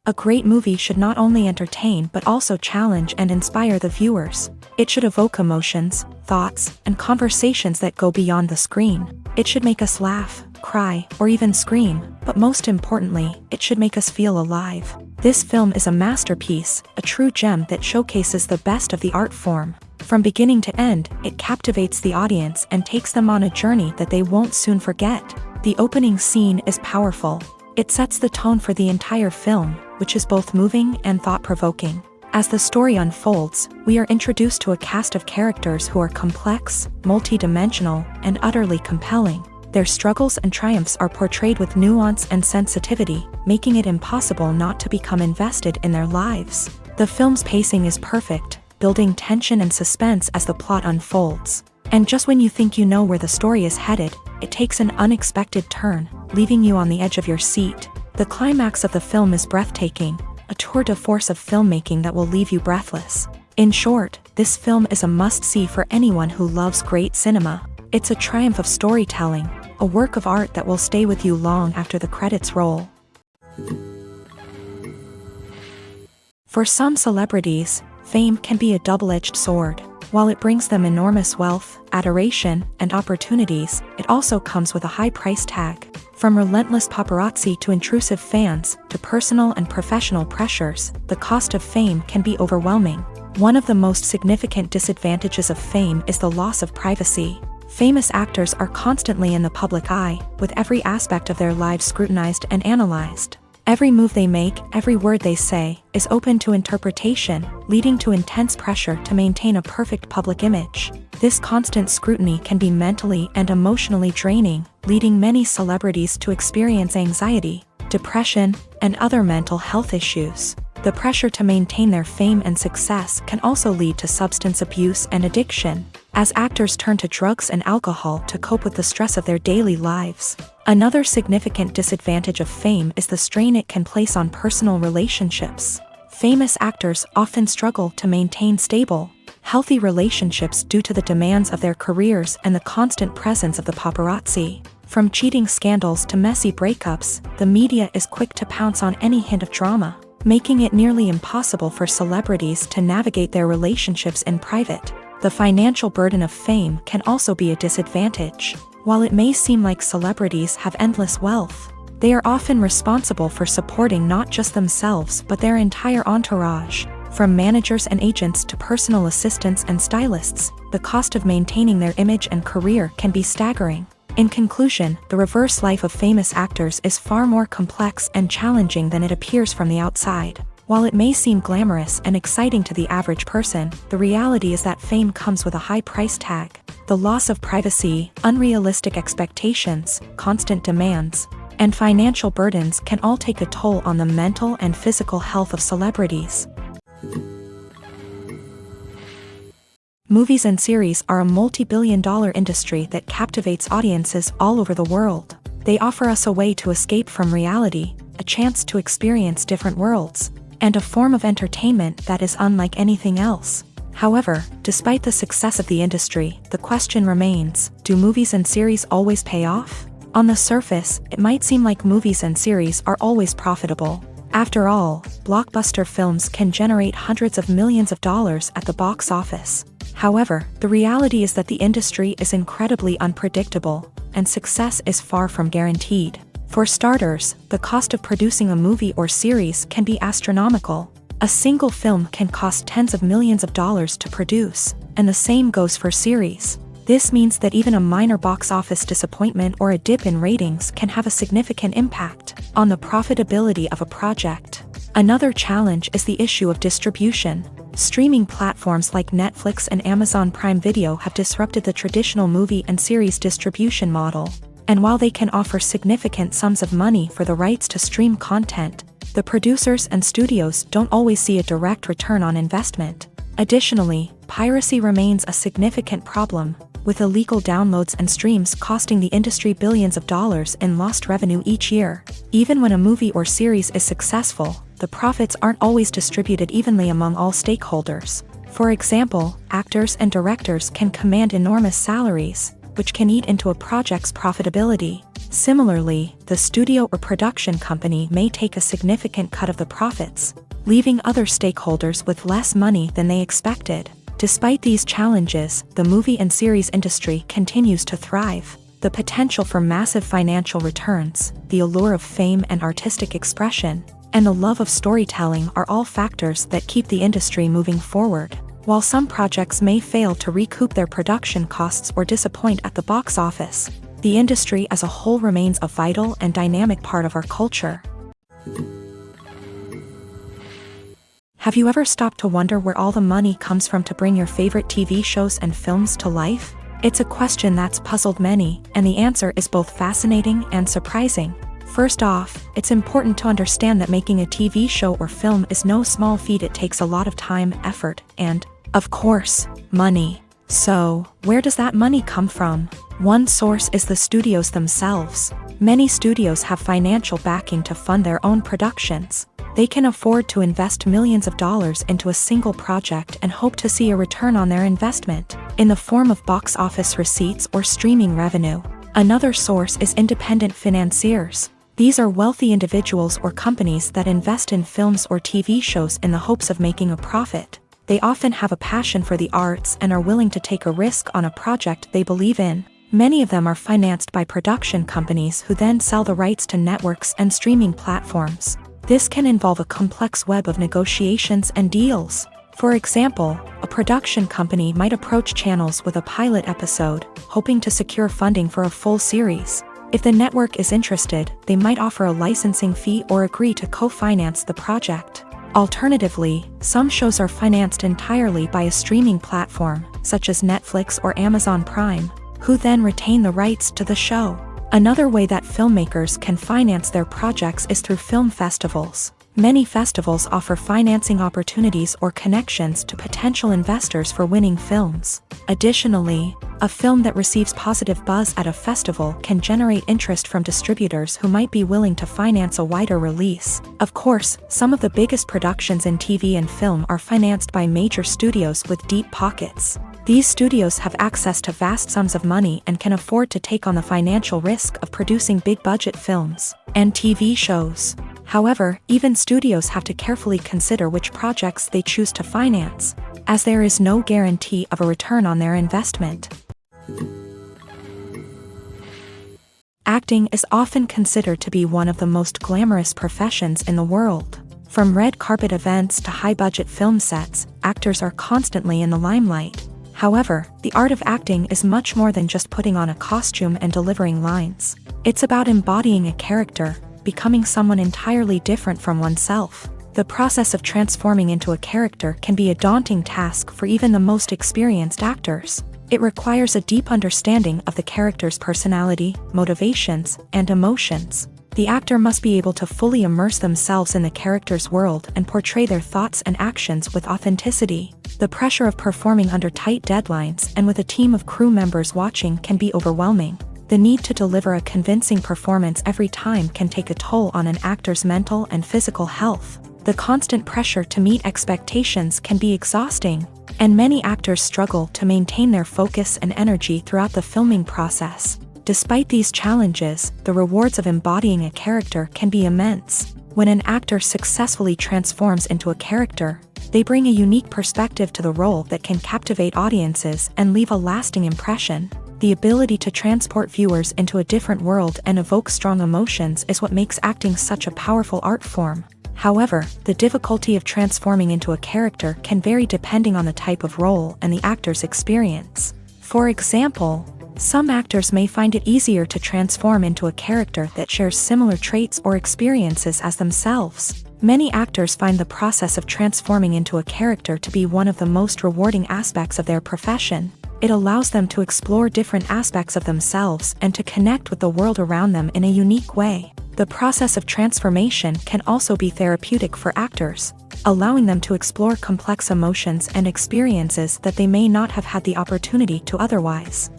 A great movie should not only entertain but also challenge and inspire the viewers. It should evoke emotions, thoughts, and conversations that go beyond the screen. It should make us laugh, cry, or even scream, but most importantly, it should make us feel alive. This film is a masterpiece, a true gem that showcases the best of the art form. From beginning to end, it captivates the audience and takes them on a journey that they won't soon forget. The opening scene is powerful. It sets the tone for the entire film, which is both moving and thought-provoking. As the story unfolds, we are introduced to a cast of characters who are complex, multi-dimensional, and utterly compelling. Their struggles and triumphs are portrayed with nuance and sensitivity, making it impossible not to become invested in their lives. The film's pacing is perfect, building tension and suspense as the plot unfolds. And just when you think you know where the story is headed, it takes an unexpected turn, leaving you on the edge of your seat. The climax of the film is breathtaking, a tour de force of filmmaking that will leave you breathless. In short, this film is a must-see for anyone who loves great cinema. It's a triumph of storytelling, a work of art that will stay with you long after the credits roll. For some celebrities, fame can be a double-edged sword. While it brings them enormous wealth, adoration, and opportunities, it also comes with a high price tag. From relentless paparazzi to intrusive fans, to personal and professional pressures, the cost of fame can be overwhelming. One of the most significant disadvantages of fame is the loss of privacy. Famous actors are constantly in the public eye, with every aspect of their lives scrutinized and analyzed. Every move they make, every word they say, is open to interpretation, leading to intense pressure to maintain a perfect public image. This constant scrutiny can be mentally and emotionally draining, leading many celebrities to experience anxiety, depression, and other mental health issues. The pressure to maintain their fame and success can also lead to substance abuse and addiction, as actors turn to drugs and alcohol to cope with the stress of their daily lives. Another significant disadvantage of fame is the strain it can place on personal relationships. Famous actors often struggle to maintain stable, healthy relationships due to the demands of their careers and the constant presence of the paparazzi. From cheating scandals to messy breakups, the media is quick to pounce on any hint of drama, making it nearly impossible for celebrities to navigate their relationships in private. The financial burden of fame can also be a disadvantage. While it may seem like celebrities have endless wealth, they are often responsible for supporting not just themselves but their entire entourage. From managers and agents to personal assistants and stylists, the cost of maintaining their image and career can be staggering. In conclusion, the reverse life of famous actors is far more complex and challenging than it appears from the outside. While it may seem glamorous and exciting to the average person, the reality is that fame comes with a high price tag. The loss of privacy, unrealistic expectations, constant demands, and financial burdens can all take a toll on the mental and physical health of celebrities. Movies and series are a multi-billion-dollar industry that captivates audiences all over the world. They offer us a way to escape from reality, a chance to experience different worlds, and a form of entertainment that is unlike anything else. However, despite the success of the industry, the question remains, do movies and series always pay off? On the surface, it might seem like movies and series are always profitable. After all, blockbuster films can generate hundreds of millions of dollars at the box office. However, the reality is that the industry is incredibly unpredictable, and success is far from guaranteed. For starters, the cost of producing a movie or series can be astronomical. A single film can cost tens of millions of dollars to produce, and the same goes for series. This means that even a minor box office disappointment or a dip in ratings can have a significant impact on the profitability of a project. Another challenge is the issue of distribution. Streaming platforms like Netflix and Amazon Prime Video have disrupted the traditional movie and series distribution model. And while they can offer significant sums of money for the rights to stream content, the producers and studios don't always see a direct return on investment. Additionally, piracy remains a significant problem, with illegal downloads and streams costing the industry billions of dollars in lost revenue each year. Even when a movie or series is successful, the profits aren't always distributed evenly among all stakeholders. For example, actors and directors can command enormous salaries, which can eat into a project's profitability. Similarly, the studio or production company may take a significant cut of the profits, leaving other stakeholders with less money than they expected. Despite these challenges, the movie and series industry continues to thrive. The potential for massive financial returns, the allure of fame and artistic expression, and the love of storytelling are all factors that keep the industry moving forward. While some projects may fail to recoup their production costs or disappoint at the box office, the industry as a whole remains a vital and dynamic part of our culture. Have you ever stopped to wonder where all the money comes from to bring your favorite TV shows and films to life? It's a question that's puzzled many, and the answer is both fascinating and surprising. First off, it's important to understand that making a TV show or film is no small feat. It takes a lot of time, effort, and, of course, money. So, where does that money come from? One source is the studios themselves. Many studios have financial backing to fund their own productions. They can afford to invest millions of dollars into a single project and hope to see a return on their investment, in the form of box office receipts or streaming revenue. Another source is independent financiers. These are wealthy individuals or companies that invest in films or TV shows in the hopes of making a profit. They often have a passion for the arts and are willing to take a risk on a project they believe in. Many of them are financed by production companies who then sell the rights to networks and streaming platforms. This can involve a complex web of negotiations and deals. For example, a production company might approach channels with a pilot episode, hoping to secure funding for a full series. If the network is interested, they might offer a licensing fee or agree to co-finance the project. Alternatively, some shows are financed entirely by a streaming platform, such as Netflix or Amazon Prime, who then retain the rights to the show. Another way that filmmakers can finance their projects is through film festivals. Many festivals offer financing opportunities or connections to potential investors for winning films. Additionally, a film that receives positive buzz at a festival can generate interest from distributors who might be willing to finance a wider release. Of course, some of the biggest productions in TV and film are financed by major studios with deep pockets. These studios have access to vast sums of money and can afford to take on the financial risk of producing big-budget films and TV shows. However, even studios have to carefully consider which projects they choose to finance, as there is no guarantee of a return on their investment. Acting is often considered to be one of the most glamorous professions in the world. From red carpet events to high-budget film sets, actors are constantly in the limelight. However, the art of acting is much more than just putting on a costume and delivering lines. It's about embodying a character, becoming someone entirely different from oneself. The process of transforming into a character can be a daunting task for even the most experienced actors. It requires a deep understanding of the character's personality, motivations, and emotions. The actor must be able to fully immerse themselves in the character's world and portray their thoughts and actions with authenticity. The pressure of performing under tight deadlines and with a team of crew members watching can be overwhelming. The need to deliver a convincing performance every time can take a toll on an actor's mental and physical health. The constant pressure to meet expectations can be exhausting, and many actors struggle to maintain their focus and energy throughout the filming process. Despite these challenges, the rewards of embodying a character can be immense. When an actor successfully transforms into a character, they bring a unique perspective to the role that can captivate audiences and leave a lasting impression. The ability to transport viewers into a different world and evoke strong emotions is what makes acting such a powerful art form. However, the difficulty of transforming into a character can vary depending on the type of role and the actor's experience. For example, some actors may find it easier to transform into a character that shares similar traits or experiences as themselves. Many actors find the process of transforming into a character to be one of the most rewarding aspects of their profession. It allows them to explore different aspects of themselves and to connect with the world around them in a unique way. The process of transformation can also be therapeutic for actors, allowing them to explore complex emotions and experiences that they may not have had the opportunity to otherwise.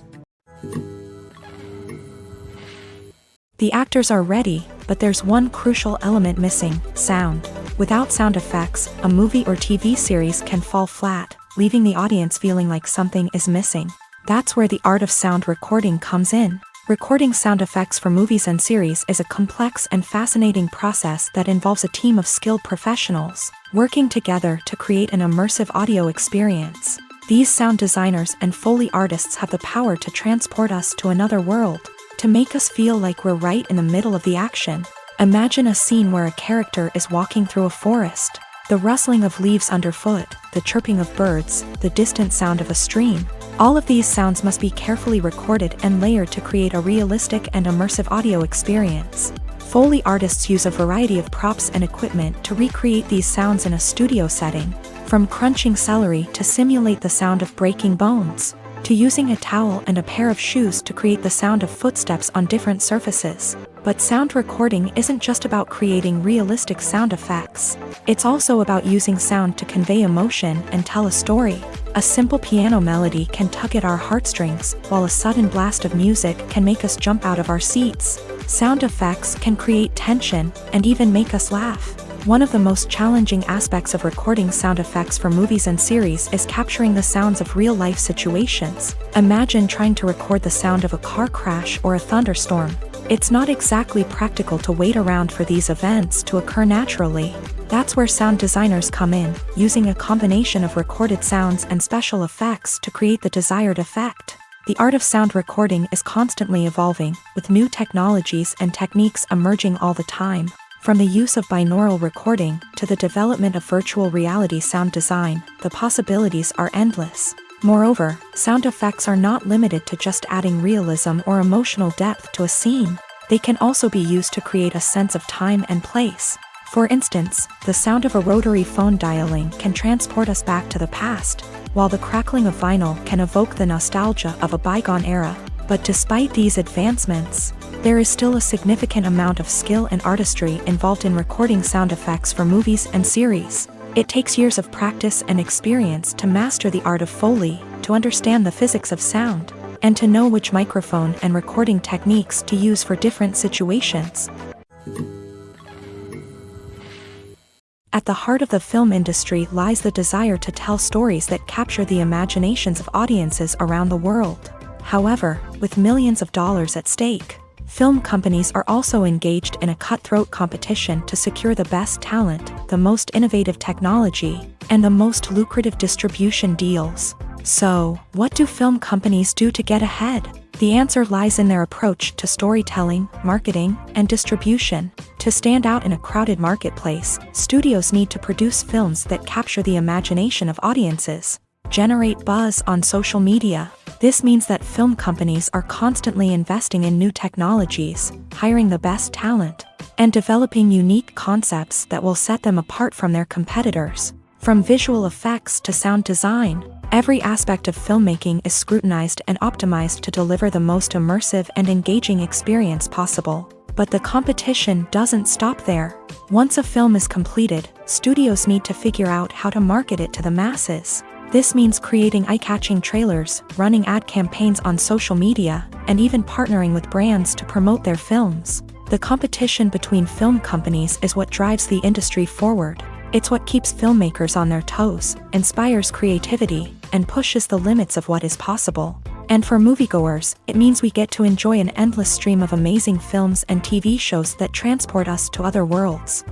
The actors are ready, but there's one crucial element missing: sound. Without sound effects, a movie or TV series can fall flat, leaving the audience feeling like something is missing. That's where the art of sound recording comes in. Recording sound effects for movies and series is a complex and fascinating process that involves a team of skilled professionals working together to create an immersive audio experience. These sound designers and Foley artists have the power to transport us to another world, to make us feel like we're right in the middle of the action. Imagine a scene where a character is walking through a forest. The rustling of leaves underfoot, the chirping of birds, the distant sound of a stream. All of these sounds must be carefully recorded and layered to create a realistic and immersive audio experience. Foley artists use a variety of props and equipment to recreate these sounds in a studio setting, from crunching celery to simulate the sound of breaking bones, to using a towel and a pair of shoes to create the sound of footsteps on different surfaces. But sound recording isn't just about creating realistic sound effects. It's also about using sound to convey emotion and tell a story. A simple piano melody can tug at our heartstrings, while a sudden blast of music can make us jump out of our seats. Sound effects can create tension and even make us laugh. One of the most challenging aspects of recording sound effects for movies and series is capturing the sounds of real-life situations. Imagine trying to record the sound of a car crash or a thunderstorm. It's not exactly practical to wait around for these events to occur naturally. That's where sound designers come in, using a combination of recorded sounds and special effects to create the desired effect. The art of sound recording is constantly evolving, with new technologies and techniques emerging all the time. From the use of binaural recording to the development of virtual reality sound design, the possibilities are endless. Moreover, sound effects are not limited to just adding realism or emotional depth to a scene. They can also be used to create a sense of time and place. For instance, the sound of a rotary phone dialing can transport us back to the past, while the crackling of vinyl can evoke the nostalgia of a bygone era. But despite these advancements, there is still a significant amount of skill and artistry involved in recording sound effects for movies and series. It takes years of practice and experience to master the art of Foley, to understand the physics of sound, and to know which microphone and recording techniques to use for different situations. At the heart of the film industry lies the desire to tell stories that capture the imaginations of audiences around the world. However, with millions of dollars at stake, film companies are also engaged in a cutthroat competition to secure the best talent, the most innovative technology, and the most lucrative distribution deals. So, what do film companies do to get ahead? The answer lies in their approach to storytelling, marketing, and distribution. To stand out in a crowded marketplace, studios need to produce films that capture the imagination of audiences, generate buzz on social media. This means that film companies are constantly investing in new technologies, hiring the best talent, and developing unique concepts that will set them apart from their competitors. From visual effects to sound design, every aspect of filmmaking is scrutinized and optimized to deliver the most immersive and engaging experience possible. But the competition doesn't stop there. Once a film is completed, studios need to figure out how to market it to the masses. This means creating eye-catching trailers, running ad campaigns on social media, and even partnering with brands to promote their films. The competition between film companies is what drives the industry forward. It's what keeps filmmakers on their toes, inspires creativity, and pushes the limits of what is possible. And for moviegoers, it means we get to enjoy an endless stream of amazing films and TV shows that transport us to other worlds.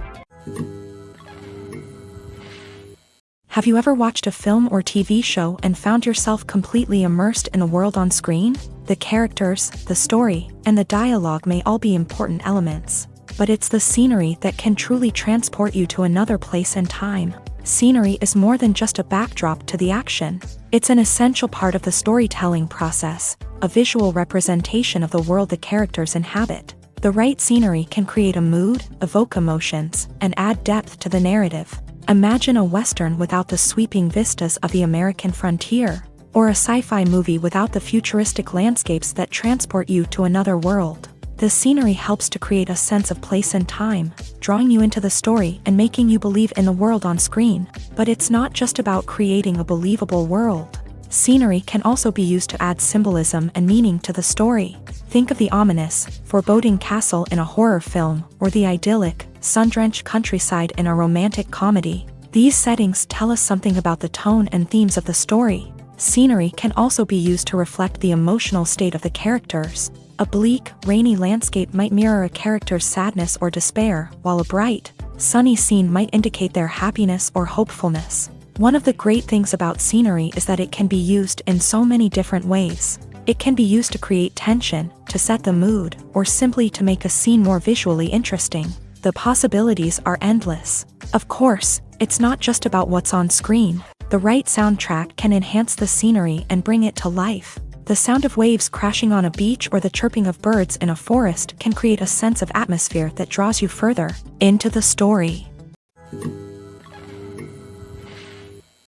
Have you ever watched a film or TV show and found yourself completely immersed in the world on screen? The characters, the story, and the dialogue may all be important elements, but it's the scenery that can truly transport you to another place and time. Scenery is more than just a backdrop to the action. It's an essential part of the storytelling process, a visual representation of the world the characters inhabit. The right scenery can create a mood, evoke emotions, and add depth to the narrative. Imagine a Western without the sweeping vistas of the American frontier, or a sci-fi movie without the futuristic landscapes that transport you to another world. The scenery helps to create a sense of place and time, drawing you into the story and making you believe in the world on screen. But it's not just about creating a believable world. Scenery can also be used to add symbolism and meaning to the story. Think of the ominous, foreboding castle in a horror film, or the idyllic, sun-drenched countryside in a romantic comedy. These settings tell us something about the tone and themes of the story. Scenery can also be used to reflect the emotional state of the characters. A bleak, rainy landscape might mirror a character's sadness or despair, while a bright, sunny scene might indicate their happiness or hopefulness. One of the great things about scenery is that it can be used in so many different ways. It can be used to create tension, to set the mood, or simply to make a scene more visually interesting. The possibilities are endless. Of course, it's not just about what's on screen. The right soundtrack can enhance the scenery and bring it to life. The sound of waves crashing on a beach or the chirping of birds in a forest can create a sense of atmosphere that draws you further into the story.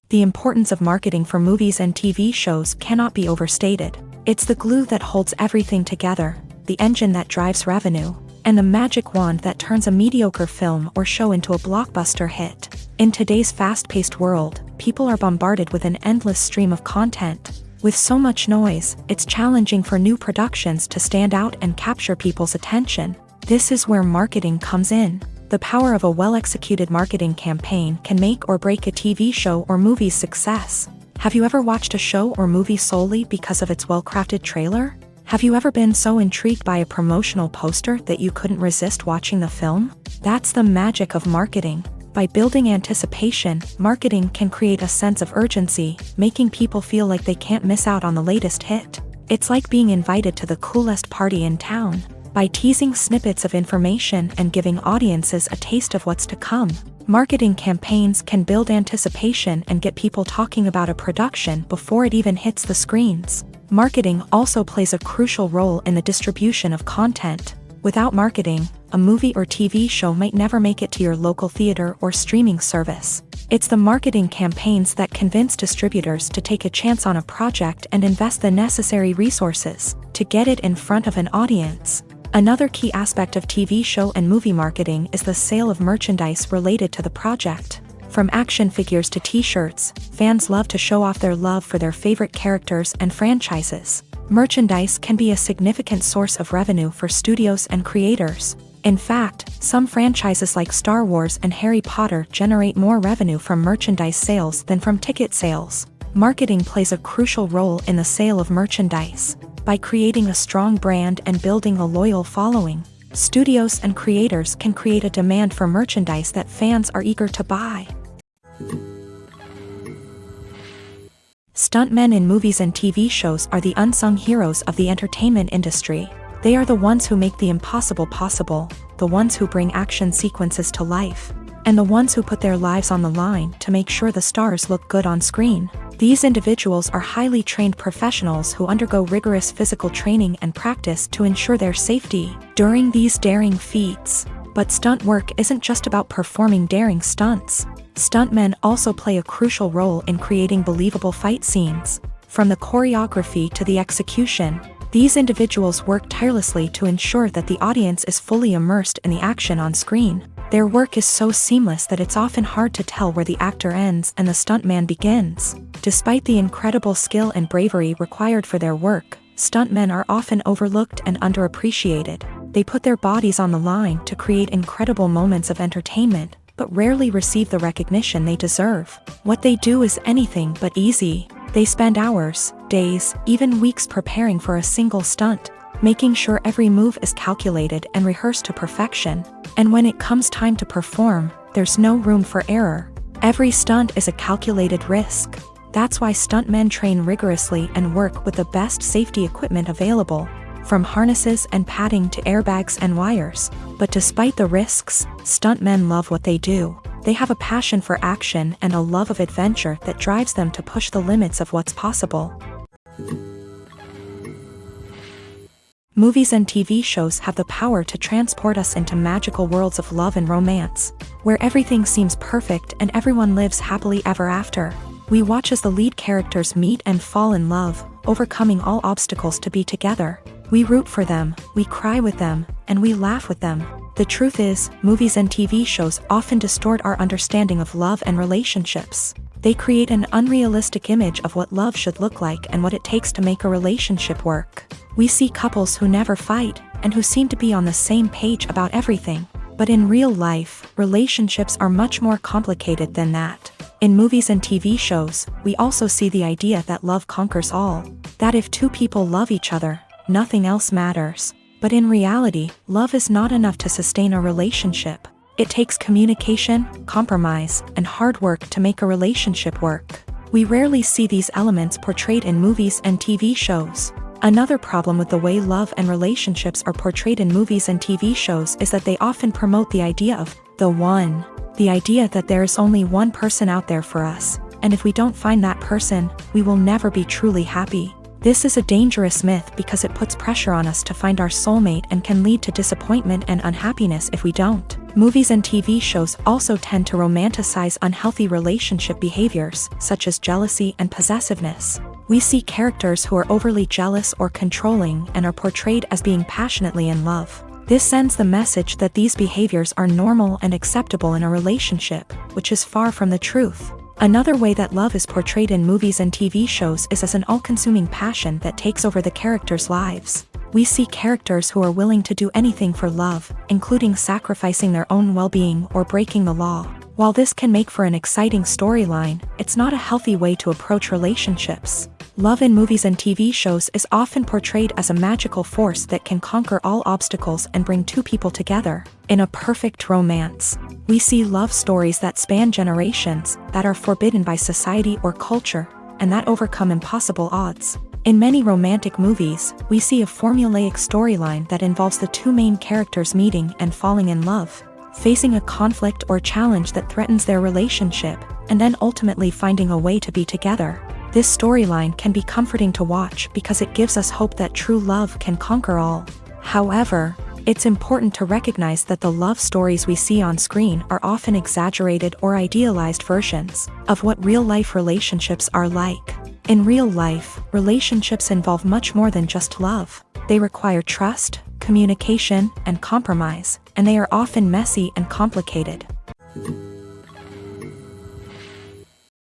The importance of marketing for movies and TV shows cannot be overstated. It's the glue that holds everything together, the engine that drives revenue, and the magic wand that turns a mediocre film or show into a blockbuster hit. In today's fast-paced world, people are bombarded with an endless stream of content. With so much noise, it's challenging for new productions to stand out and capture people's attention. This is where marketing comes in. The power of a well-executed marketing campaign can make or break a TV show or movie's success. Have you ever watched a show or movie solely because of its well-crafted trailer? Have you ever been so intrigued by a promotional poster that you couldn't resist watching the film? That's the magic of marketing. By building anticipation, marketing can create a sense of urgency, making people feel like they can't miss out on the latest hit. It's like being invited to the coolest party in town. By teasing snippets of information and giving audiences a taste of what's to come, marketing campaigns can build anticipation and get people talking about a production before it even hits the screens. Marketing also plays a crucial role in the distribution of content. Without marketing, a movie or TV show might never make it to your local theater or streaming service. It's the marketing campaigns that convince distributors to take a chance on a project and invest the necessary resources to get it in front of an audience. Another key aspect of TV show and movie marketing is the sale of merchandise related to the project. From action figures to t-shirts, fans love to show off their love for their favorite characters and franchises. Merchandise can be a significant source of revenue for studios and creators. In fact, some franchises like Star Wars and Harry Potter generate more revenue from merchandise sales than from ticket sales. Marketing plays a crucial role in the sale of merchandise. By creating a strong brand and building a loyal following, studios and creators can create a demand for merchandise that fans are eager to buy. Stuntmen in movies and TV shows are the unsung heroes of the entertainment industry. They are the ones who make the impossible possible, the ones who bring action sequences to life, and the ones who put their lives on the line to make sure the stars look good on screen. These individuals are highly trained professionals who undergo rigorous physical training and practice to ensure their safety during these daring feats. But stunt work isn't just about performing daring stunts. Stuntmen also play a crucial role in creating believable fight scenes. From the choreography to the execution, these individuals work tirelessly to ensure that the audience is fully immersed in the action on screen. Their work is so seamless that it's often hard to tell where the actor ends and the stuntman begins. Despite the incredible skill and bravery required for their work, stuntmen are often overlooked and underappreciated. They put their bodies on the line to create incredible moments of entertainment, but rarely receive the recognition they deserve. What they do is anything but easy. They spend hours, days, even weeks preparing for a single stunt, making sure every move is calculated and rehearsed to perfection. And when it comes time to perform, there's no room for error. Every stunt is a calculated risk. That's why stuntmen train rigorously and work with the best safety equipment available, from harnesses and padding to airbags and wires. But despite the risks, stuntmen love what they do. They have a passion for action and a love of adventure that drives them to push the limits of what's possible. Movies and TV shows have the power to transport us into magical worlds of love and romance, where everything seems perfect and everyone lives happily ever after. We watch as the lead characters meet and fall in love, overcoming all obstacles to be together. We root for them, we cry with them, and we laugh with them. The truth is, movies and TV shows often distort our understanding of love and relationships. They create an unrealistic image of what love should look like and what it takes to make a relationship work. We see couples who never fight, and who seem to be on the same page about everything. But in real life, relationships are much more complicated than that. In movies and TV shows, we also see the idea that love conquers all. That if two people love each other, nothing else matters. But in reality, love is not enough to sustain a relationship. It takes communication, compromise, and hard work to make a relationship work. We rarely see these elements portrayed in movies and TV shows. Another problem with the way love and relationships are portrayed in movies and TV shows is that they often promote the idea of the one. The idea that there is only one person out there for us, and if we don't find that person, we will never be truly happy. This is a dangerous myth because it puts pressure on us to find our soulmate and can lead to disappointment and unhappiness if we don't. Movies and TV shows also tend to romanticize unhealthy relationship behaviors, such as jealousy and possessiveness. We see characters who are overly jealous or controlling and are portrayed as being passionately in love. This sends the message that these behaviors are normal and acceptable in a relationship, which is far from the truth. Another way that love is portrayed in movies and TV shows is as an all-consuming passion that takes over the characters' lives. We see characters who are willing to do anything for love, including sacrificing their own well-being or breaking the law. While this can make for an exciting storyline, it's not a healthy way to approach relationships. Love in movies and TV shows is often portrayed as a magical force that can conquer all obstacles and bring two people together. In a perfect romance, we see love stories that span generations, that are forbidden by society or culture, and that overcome impossible odds. In many romantic movies, we see a formulaic storyline that involves the two main characters meeting and falling in love, facing a conflict or challenge that threatens their relationship, and then ultimately finding a way to be together. This storyline can be comforting to watch because it gives us hope that true love can conquer all. However, it's important to recognize that the love stories we see on screen are often exaggerated or idealized versions of what real-life relationships are like. In real life, relationships involve much more than just love. They require trust, communication, and compromise, and they are often messy and complicated.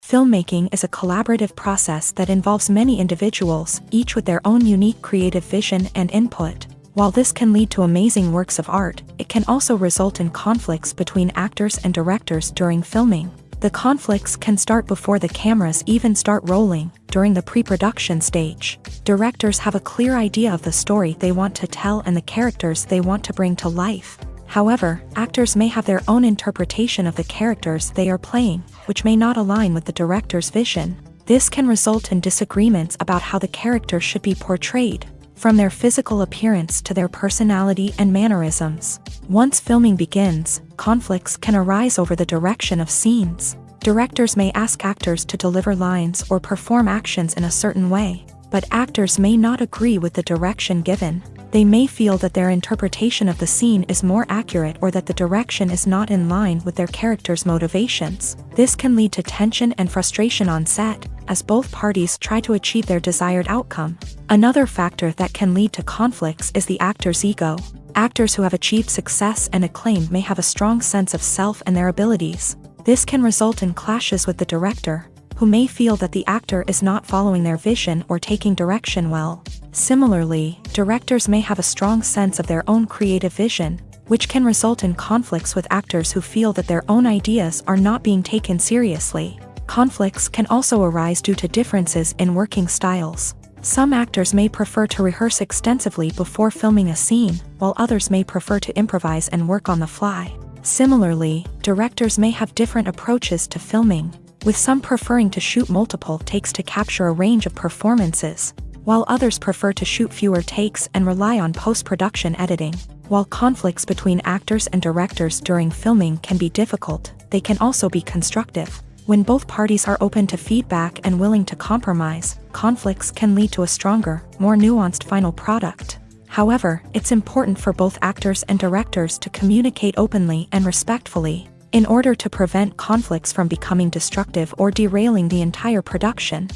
Filmmaking is a collaborative process that involves many individuals, each with their own unique creative vision and input. While this can lead to amazing works of art, it can also result in conflicts between actors and directors during filming. The conflicts can start before the cameras even start rolling, during the pre-production stage. Directors have a clear idea of the story they want to tell and the characters they want to bring to life. However, actors may have their own interpretation of the characters they are playing, which may not align with the director's vision. This can result in disagreements about how the character should be portrayed, from their physical appearance to their personality and mannerisms. Once filming begins, conflicts can arise over the direction of scenes. Directors may ask actors to deliver lines or perform actions in a certain way, but actors may not agree with the direction given. They may feel that their interpretation of the scene is more accurate or that the direction is not in line with their character's motivations. This can lead to tension and frustration on set, as both parties try to achieve their desired outcome. Another factor that can lead to conflicts is the actor's ego. Actors who have achieved success and acclaim may have a strong sense of self and their abilities. This can result in clashes with the director, who may feel that the actor is not following their vision or taking direction well. Similarly, directors may have a strong sense of their own creative vision, which can result in conflicts with actors who feel that their own ideas are not being taken seriously. Conflicts can also arise due to differences in working styles. Some actors may prefer to rehearse extensively before filming a scene, while others may prefer to improvise and work on the fly. Similarly, directors may have different approaches to filming. with some preferring to shoot multiple takes to capture a range of performances, while others prefer to shoot fewer takes and rely on post-production editing. While conflicts between actors and directors during filming can be difficult, they can also be constructive. When both parties are open to feedback and willing to compromise, conflicts can lead to a stronger, more nuanced final product. However, it's important for both actors and directors to communicate openly and respectfully, in order to prevent conflicts from becoming destructive or derailing the entire production.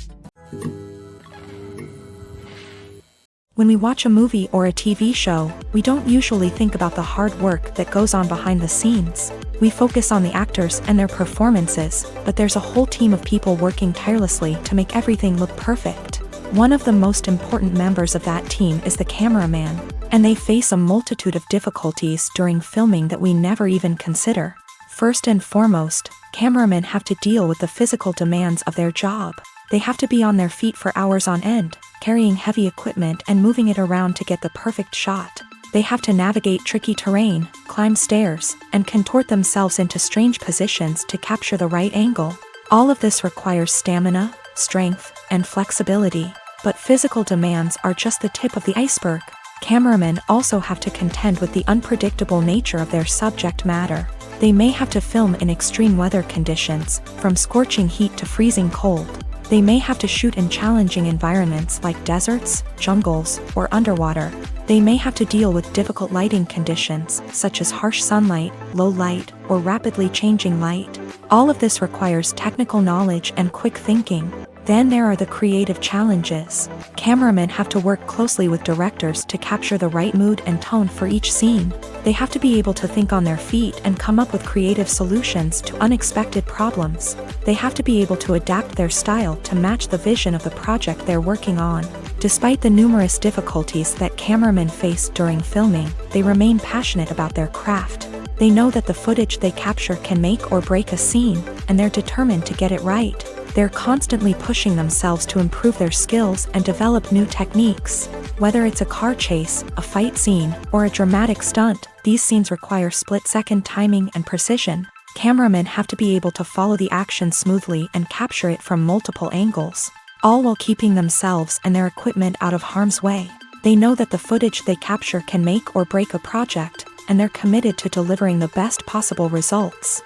When we watch a movie or a TV show, we don't usually think about the hard work that goes on behind the scenes. We focus on the actors and their performances, but there's a whole team of people working tirelessly to make everything look perfect. One of the most important members of that team is the cameraman, and they face a multitude of difficulties during filming that we never even consider. First and foremost, cameramen have to deal with the physical demands of their job. They have to be on their feet for hours on end, carrying heavy equipment and moving it around to get the perfect shot. They have to navigate tricky terrain, climb stairs, and contort themselves into strange positions to capture the right angle. All of this requires stamina, strength, and flexibility. But physical demands are just the tip of the iceberg. Cameramen also have to contend with the unpredictable nature of their subject matter. They may have to film in extreme weather conditions, from scorching heat to freezing cold. They may have to shoot in challenging environments like deserts, jungles, or underwater. They may have to deal with difficult lighting conditions, such as harsh sunlight, low light, or rapidly changing light. All of this requires technical knowledge and quick thinking. Then there are the creative challenges. Cameramen have to work closely with directors to capture the right mood and tone for each scene. They have to be able to think on their feet and come up with creative solutions to unexpected problems. They have to be able to adapt their style to match the vision of the project they're working on. Despite the numerous difficulties that cameramen face during filming, they remain passionate about their craft. They know that the footage they capture can make or break a scene, and they're determined to get it right. They're constantly pushing themselves to improve their skills and develop new techniques. Whether it's a car chase, a fight scene, or a dramatic stunt, these scenes require split-second timing and precision. Cameramen have to be able to follow the action smoothly and capture it from multiple angles, all while keeping themselves and their equipment out of harm's way. They know that the footage they capture can make or break a project, and they're committed to delivering the best possible results.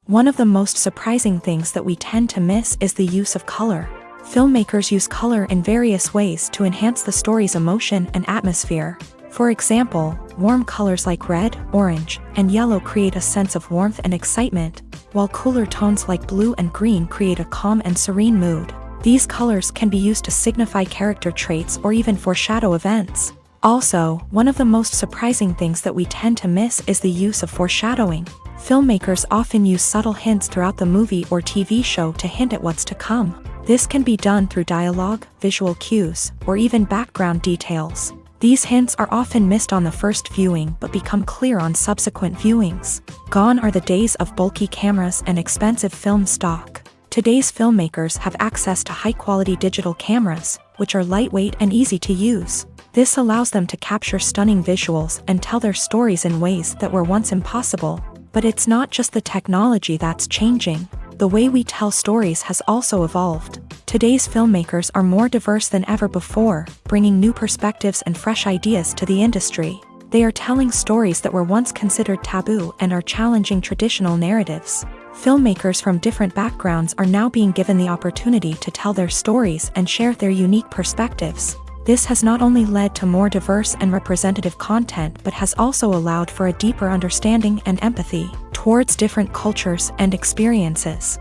One of the most surprising things that we tend to miss is the use of color. Filmmakers use color in various ways to enhance the story's emotion and atmosphere. For example, warm colors like red, orange, and yellow create a sense of warmth and excitement, while cooler tones like blue and green create a calm and serene mood. These colors can be used to signify character traits or even foreshadow events. Also, one of the most surprising things that we tend to miss is the use of foreshadowing. Filmmakers often use subtle hints throughout the movie or TV show to hint at what's to come. This can be done through dialogue, visual cues, or even background details. These hints are often missed on the first viewing but become clear on subsequent viewings. Gone are the days of bulky cameras and expensive film stock. Today's filmmakers have access to high-quality digital cameras, which are lightweight and easy to use. This allows them to capture stunning visuals and tell their stories in ways that were once impossible. But it's not just the technology that's changing. The way we tell stories has also evolved. Today's filmmakers are more diverse than ever before, bringing new perspectives and fresh ideas to the industry. They are telling stories that were once considered taboo and are challenging traditional narratives. Filmmakers from different backgrounds are now being given the opportunity to tell their stories and share their unique perspectives. This has not only led to more diverse and representative content but has also allowed for a deeper understanding and empathy towards different cultures and experiences.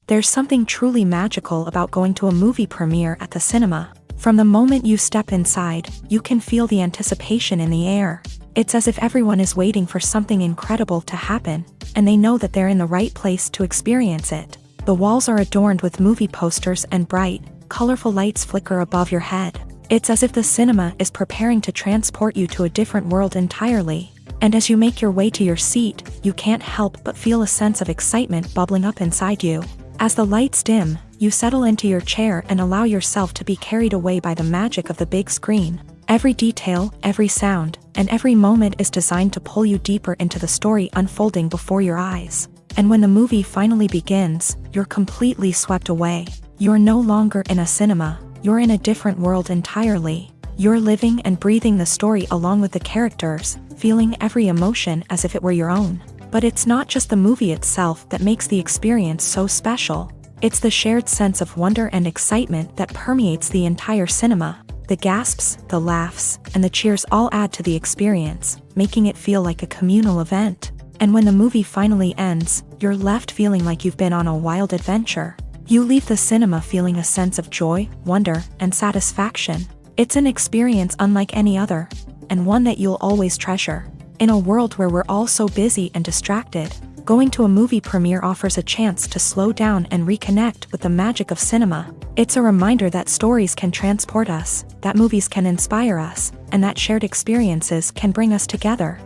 There's something truly magical about going to a movie premiere at the cinema. From the moment you step inside, you can feel the anticipation in the air. It's as if everyone is waiting for something incredible to happen, and they know that they're in the right place to experience it. The walls are adorned with movie posters and bright, colorful lights flicker above your head. It's as if the cinema is preparing to transport you to a different world entirely. And as you make your way to your seat, you can't help but feel a sense of excitement bubbling up inside you. As the lights dim, you settle into your chair and allow yourself to be carried away by the magic of the big screen. Every detail, every sound, and every moment is designed to pull you deeper into the story unfolding before your eyes. And when the movie finally begins, you're completely swept away. You're no longer in a cinema, you're in a different world entirely. You're living and breathing the story along with the characters, feeling every emotion as if it were your own. But it's not just the movie itself that makes the experience so special. It's the shared sense of wonder and excitement that permeates the entire cinema. The gasps, the laughs, and the cheers all add to the experience, making it feel like a communal event. And when the movie finally ends, you're left feeling like you've been on a wild adventure. You leave the cinema feeling a sense of joy, wonder, and satisfaction. It's an experience unlike any other, and one that you'll always treasure. In a world where we're all so busy and distracted, going to a movie premiere offers a chance to slow down and reconnect with the magic of cinema. It's a reminder that stories can transport us, that movies can inspire us, and that shared experiences can bring us together.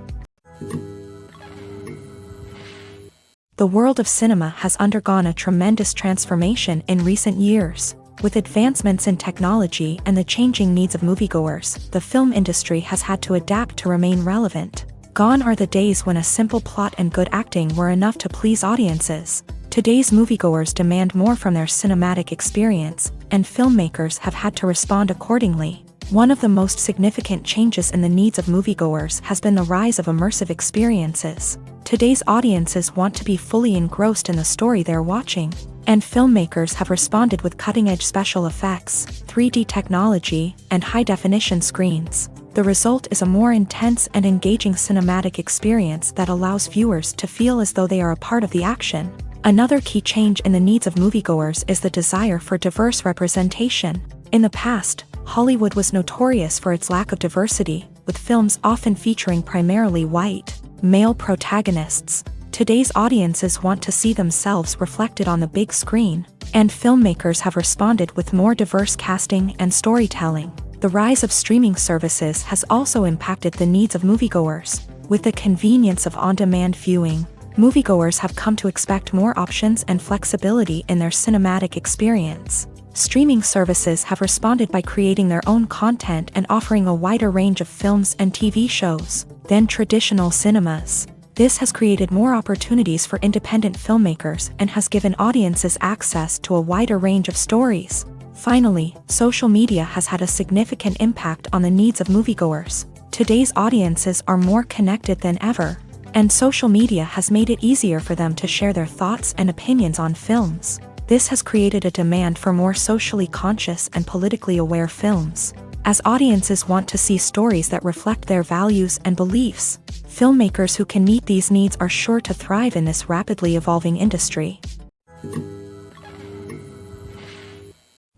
The world of cinema has undergone a tremendous transformation in recent years. With advancements in technology and the changing needs of moviegoers, the film industry has had to adapt to remain relevant. Gone are the days when a simple plot and good acting were enough to please audiences. Today's moviegoers demand more from their cinematic experience, and filmmakers have had to respond accordingly. One of the most significant changes in the needs of moviegoers has been the rise of immersive experiences. Today's audiences want to be fully engrossed in the story they're watching, and filmmakers have responded with cutting-edge special effects, 3D technology, and high-definition screens. The result is a more intense and engaging cinematic experience that allows viewers to feel as though they are a part of the action. Another key change in the needs of moviegoers is the desire for diverse representation. In the past, Hollywood was notorious for its lack of diversity, with films often featuring primarily white, male protagonists. Today's audiences want to see themselves reflected on the big screen, and filmmakers have responded with more diverse casting and storytelling. The rise of streaming services has also impacted the needs of moviegoers. With the convenience of on-demand viewing, moviegoers have come to expect more options and flexibility in their cinematic experience. Streaming services have responded by creating their own content and offering a wider range of films and TV shows than traditional cinemas. This has created more opportunities for independent filmmakers and has given audiences access to a wider range of stories. Finally, social media has had a significant impact on the needs of moviegoers. Today's audiences are more connected than ever, and social media has made it easier for them to share their thoughts and opinions on films. This has created a demand for more socially conscious and politically aware films. As audiences want to see stories that reflect their values and beliefs, filmmakers who can meet these needs are sure to thrive in this rapidly evolving industry.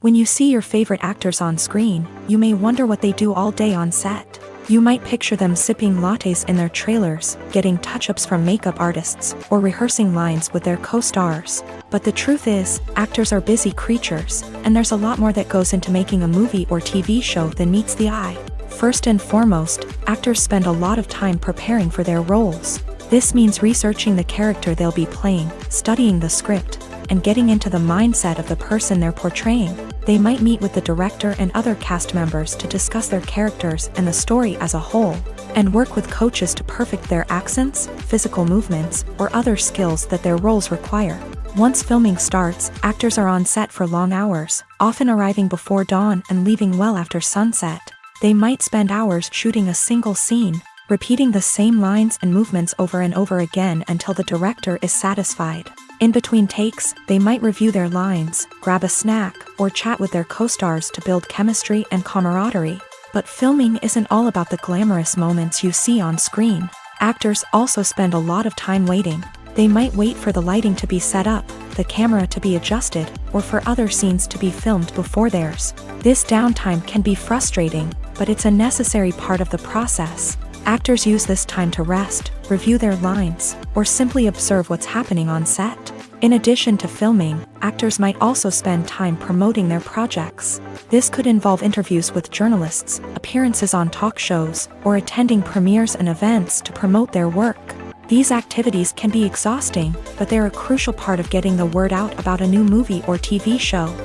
When you see your favorite actors on screen, you may wonder what they do all day on set. You might picture them sipping lattes in their trailers, getting touch-ups from makeup artists, or rehearsing lines with their co-stars. But the truth is, actors are busy creatures, and there's a lot more that goes into making a movie or TV show than meets the eye. First and foremost, actors spend a lot of time preparing for their roles. This means researching the character they'll be playing, studying the script, and getting into the mindset of the person they're portraying. They might meet with the director and other cast members to discuss their characters and the story as a whole, and work with coaches to perfect their accents, physical movements, or other skills that their roles require. Once filming starts, actors are on set for long hours, often arriving before dawn and leaving well after sunset. They might spend hours shooting a single scene, repeating the same lines and movements over and over again until the director is satisfied. In between takes, they might review their lines, grab a snack, or chat with their co-stars to build chemistry and camaraderie. But filming isn't all about the glamorous moments you see on screen. Actors also spend a lot of time waiting. They might wait for the lighting to be set up, the camera to be adjusted, or for other scenes to be filmed before theirs. This downtime can be frustrating, but it's a necessary part of the process. Actors use this time to rest, review their lines, or simply observe what's happening on set. In addition to filming, actors might also spend time promoting their projects. This could involve interviews with journalists, appearances on talk shows, or attending premieres and events to promote their work. These activities can be exhausting, but they're a crucial part of getting the word out about a new movie or TV show.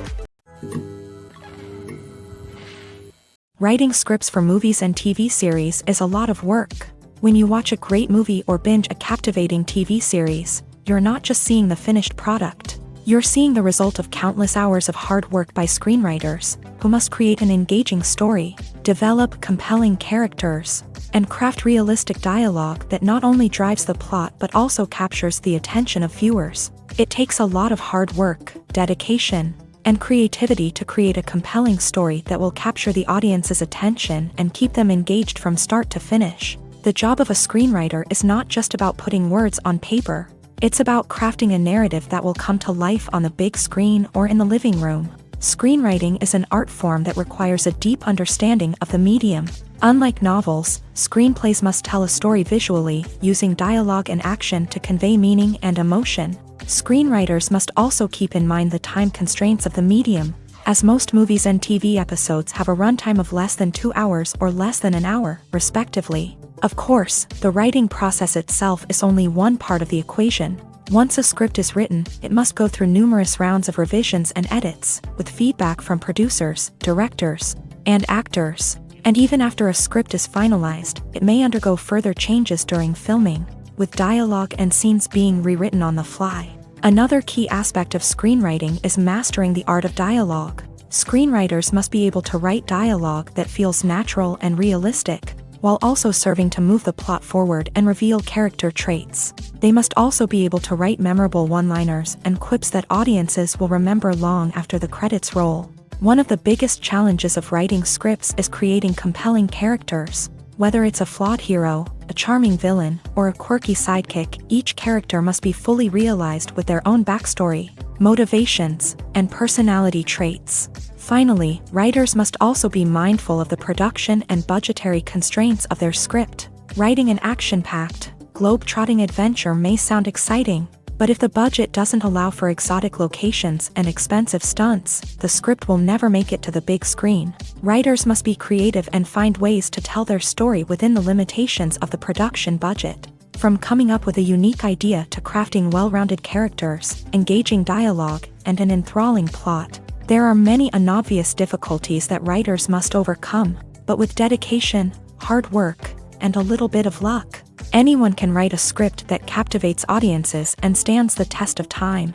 Writing scripts for movies and TV series is a lot of work. When you watch a great movie or binge a captivating TV series, you're not just seeing the finished product. You're seeing the result of countless hours of hard work by screenwriters, who must create an engaging story, develop compelling characters, and craft realistic dialogue that not only drives the plot but also captures the attention of viewers. It takes a lot of hard work, dedication, and creativity to create a compelling story that will capture the audience's attention and keep them engaged from start to finish. The job of a screenwriter is not just about putting words on paper. It's about crafting a narrative that will come to life on the big screen or in the living room. Screenwriting is an art form that requires a deep understanding of the medium. Unlike novels, screenplays must tell a story visually, using dialogue and action to convey meaning and emotion. Screenwriters must also keep in mind the time constraints of the medium, as most movies and TV episodes have a runtime of less than 2 hours or less than an hour, respectively. Of course, the writing process itself is only one part of the equation. Once a script is written, it must go through numerous rounds of revisions and edits, with feedback from producers, directors, and actors. And even after a script is finalized, it may undergo further changes during filming, with dialogue and scenes being rewritten on the fly. Another key aspect of screenwriting is mastering the art of dialogue. Screenwriters must be able to write dialogue that feels natural and realistic, while also serving to move the plot forward and reveal character traits. They must also be able to write memorable one-liners and quips that audiences will remember long after the credits roll. One of the biggest challenges of writing scripts is creating compelling characters. Whether it's a flawed hero, a charming villain, or a quirky sidekick, each character must be fully realized with their own backstory, motivations, and personality traits. Finally, writers must also be mindful of the production and budgetary constraints of their script. Writing an action-packed, globe-trotting adventure may sound exciting, but if the budget doesn't allow for exotic locations and expensive stunts, the script will never make it to the big screen. Writers must be creative and find ways to tell their story within the limitations of the production budget. From coming up with a unique idea to crafting well-rounded characters, engaging dialogue, and an enthralling plot, there are many unobvious difficulties that writers must overcome, but with dedication, hard work, and a little bit of luck, anyone can write a script that captivates audiences and stands the test of time.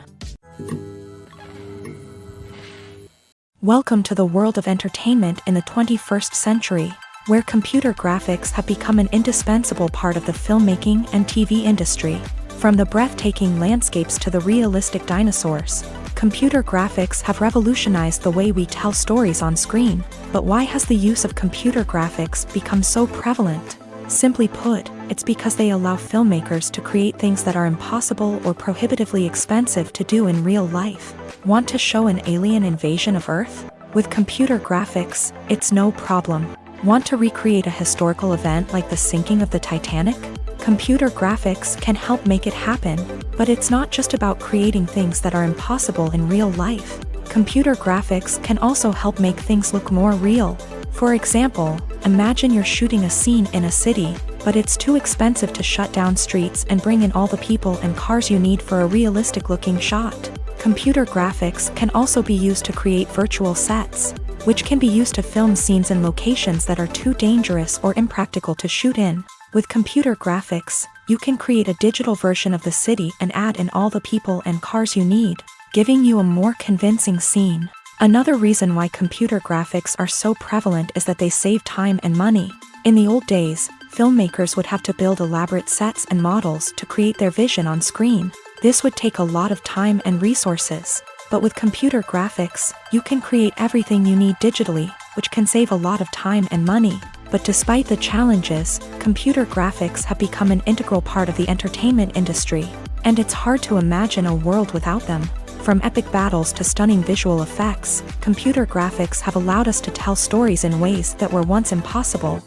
Welcome to the world of entertainment in the 21st century, where computer graphics have become an indispensable part of the filmmaking and TV industry. From the breathtaking landscapes to the realistic dinosaurs, computer graphics have revolutionized the way we tell stories on screen. But why has the use of computer graphics become so prevalent? Simply put, it's because they allow filmmakers to create things that are impossible or prohibitively expensive to do in real life. Want to show an alien invasion of Earth? With computer graphics, it's no problem. Want to recreate a historical event like the sinking of the Titanic? Computer graphics can help make it happen, but it's not just about creating things that are impossible in real life. Computer graphics can also help make things look more real. For example, imagine you're shooting a scene in a city, but it's too expensive to shut down streets and bring in all the people and cars you need for a realistic-looking shot. Computer graphics can also be used to create virtual sets, which can be used to film scenes in locations that are too dangerous or impractical to shoot in. With computer graphics, you can create a digital version of the city and add in all the people and cars you need, giving you a more convincing scene. Another reason why computer graphics are so prevalent is that they save time and money. In the old days, filmmakers would have to build elaborate sets and models to create their vision on screen. This would take a lot of time and resources. But with computer graphics, you can create everything you need digitally, which can save a lot of time and money. But despite the challenges, computer graphics have become an integral part of the entertainment industry, and it's hard to imagine a world without them. From epic battles to stunning visual effects, computer graphics have allowed us to tell stories in ways that were once impossible.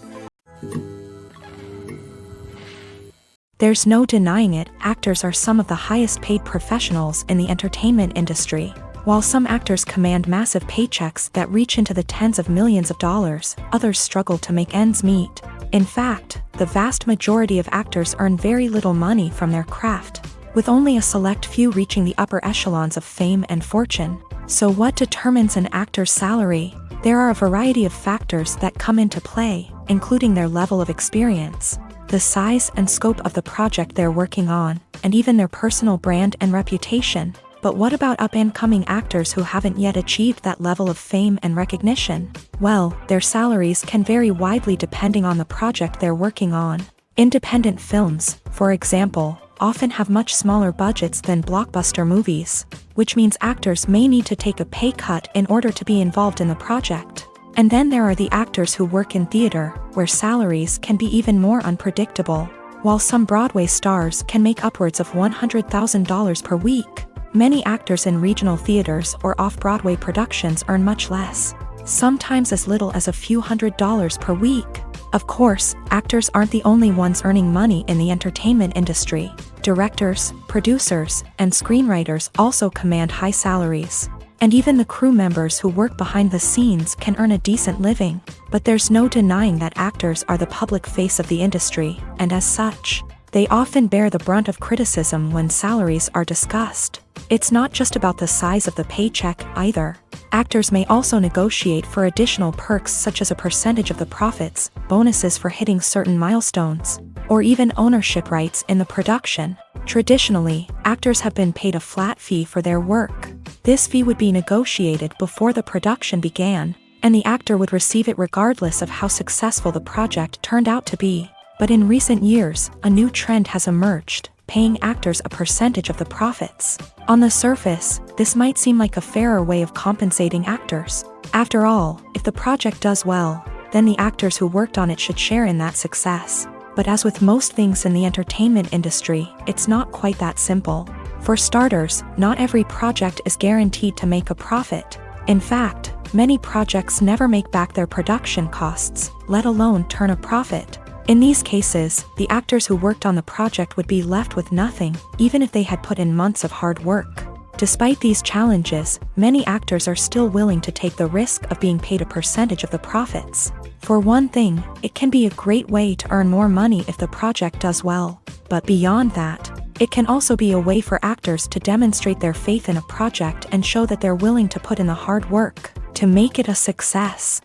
There's no denying it, actors are some of the highest paid professionals in the entertainment industry. While some actors command massive paychecks that reach into the tens of millions of dollars, others struggle to make ends meet. In fact, the vast majority of actors earn very little money from their craft, with only a select few reaching the upper echelons of fame and fortune. So what determines an actor's salary? There are a variety of factors that come into play, including their level of experience, the size and scope of the project they're working on, and even their personal brand and reputation. But what about up-and-coming actors who haven't yet achieved that level of fame and recognition? Well, their salaries can vary widely depending on the project they're working on. Independent films, for example, often have much smaller budgets than blockbuster movies, which means actors may need to take a pay cut in order to be involved in the project. And then there are the actors who work in theater, where salaries can be even more unpredictable. While some Broadway stars can make upwards of $100,000 per week, many actors in regional theaters or off-Broadway productions earn much less, sometimes as little as a few $100s per week. Of course, actors aren't the only ones earning money in the entertainment industry. Directors, producers, and screenwriters also command high salaries. And even the crew members who work behind the scenes can earn a decent living. But there's no denying that actors are the public face of the industry, and as such, they often bear the brunt of criticism when salaries are discussed. It's not just about the size of the paycheck, either. Actors may also negotiate for additional perks such as a percentage of the profits, bonuses for hitting certain milestones, or even ownership rights in the production. Traditionally, actors have been paid a flat fee for their work. This fee would be negotiated before the production began, and the actor would receive it regardless of how successful the project turned out to be. But in recent years, a new trend has emerged, paying actors a percentage of the profits. On the surface, this might seem like a fairer way of compensating actors. After all, if the project does well, then the actors who worked on it should share in that success. But as with most things in the entertainment industry, it's not quite that simple. For starters, not every project is guaranteed to make a profit. In fact, many projects never make back their production costs, let alone turn a profit. In these cases, the actors who worked on the project would be left with nothing, even if they had put in months of hard work. Despite these challenges, many actors are still willing to take the risk of being paid a percentage of the profits. For one thing, it can be a great way to earn more money if the project does well. But beyond that, it can also be a way for actors to demonstrate their faith in a project and show that they're willing to put in the hard work to make it a success.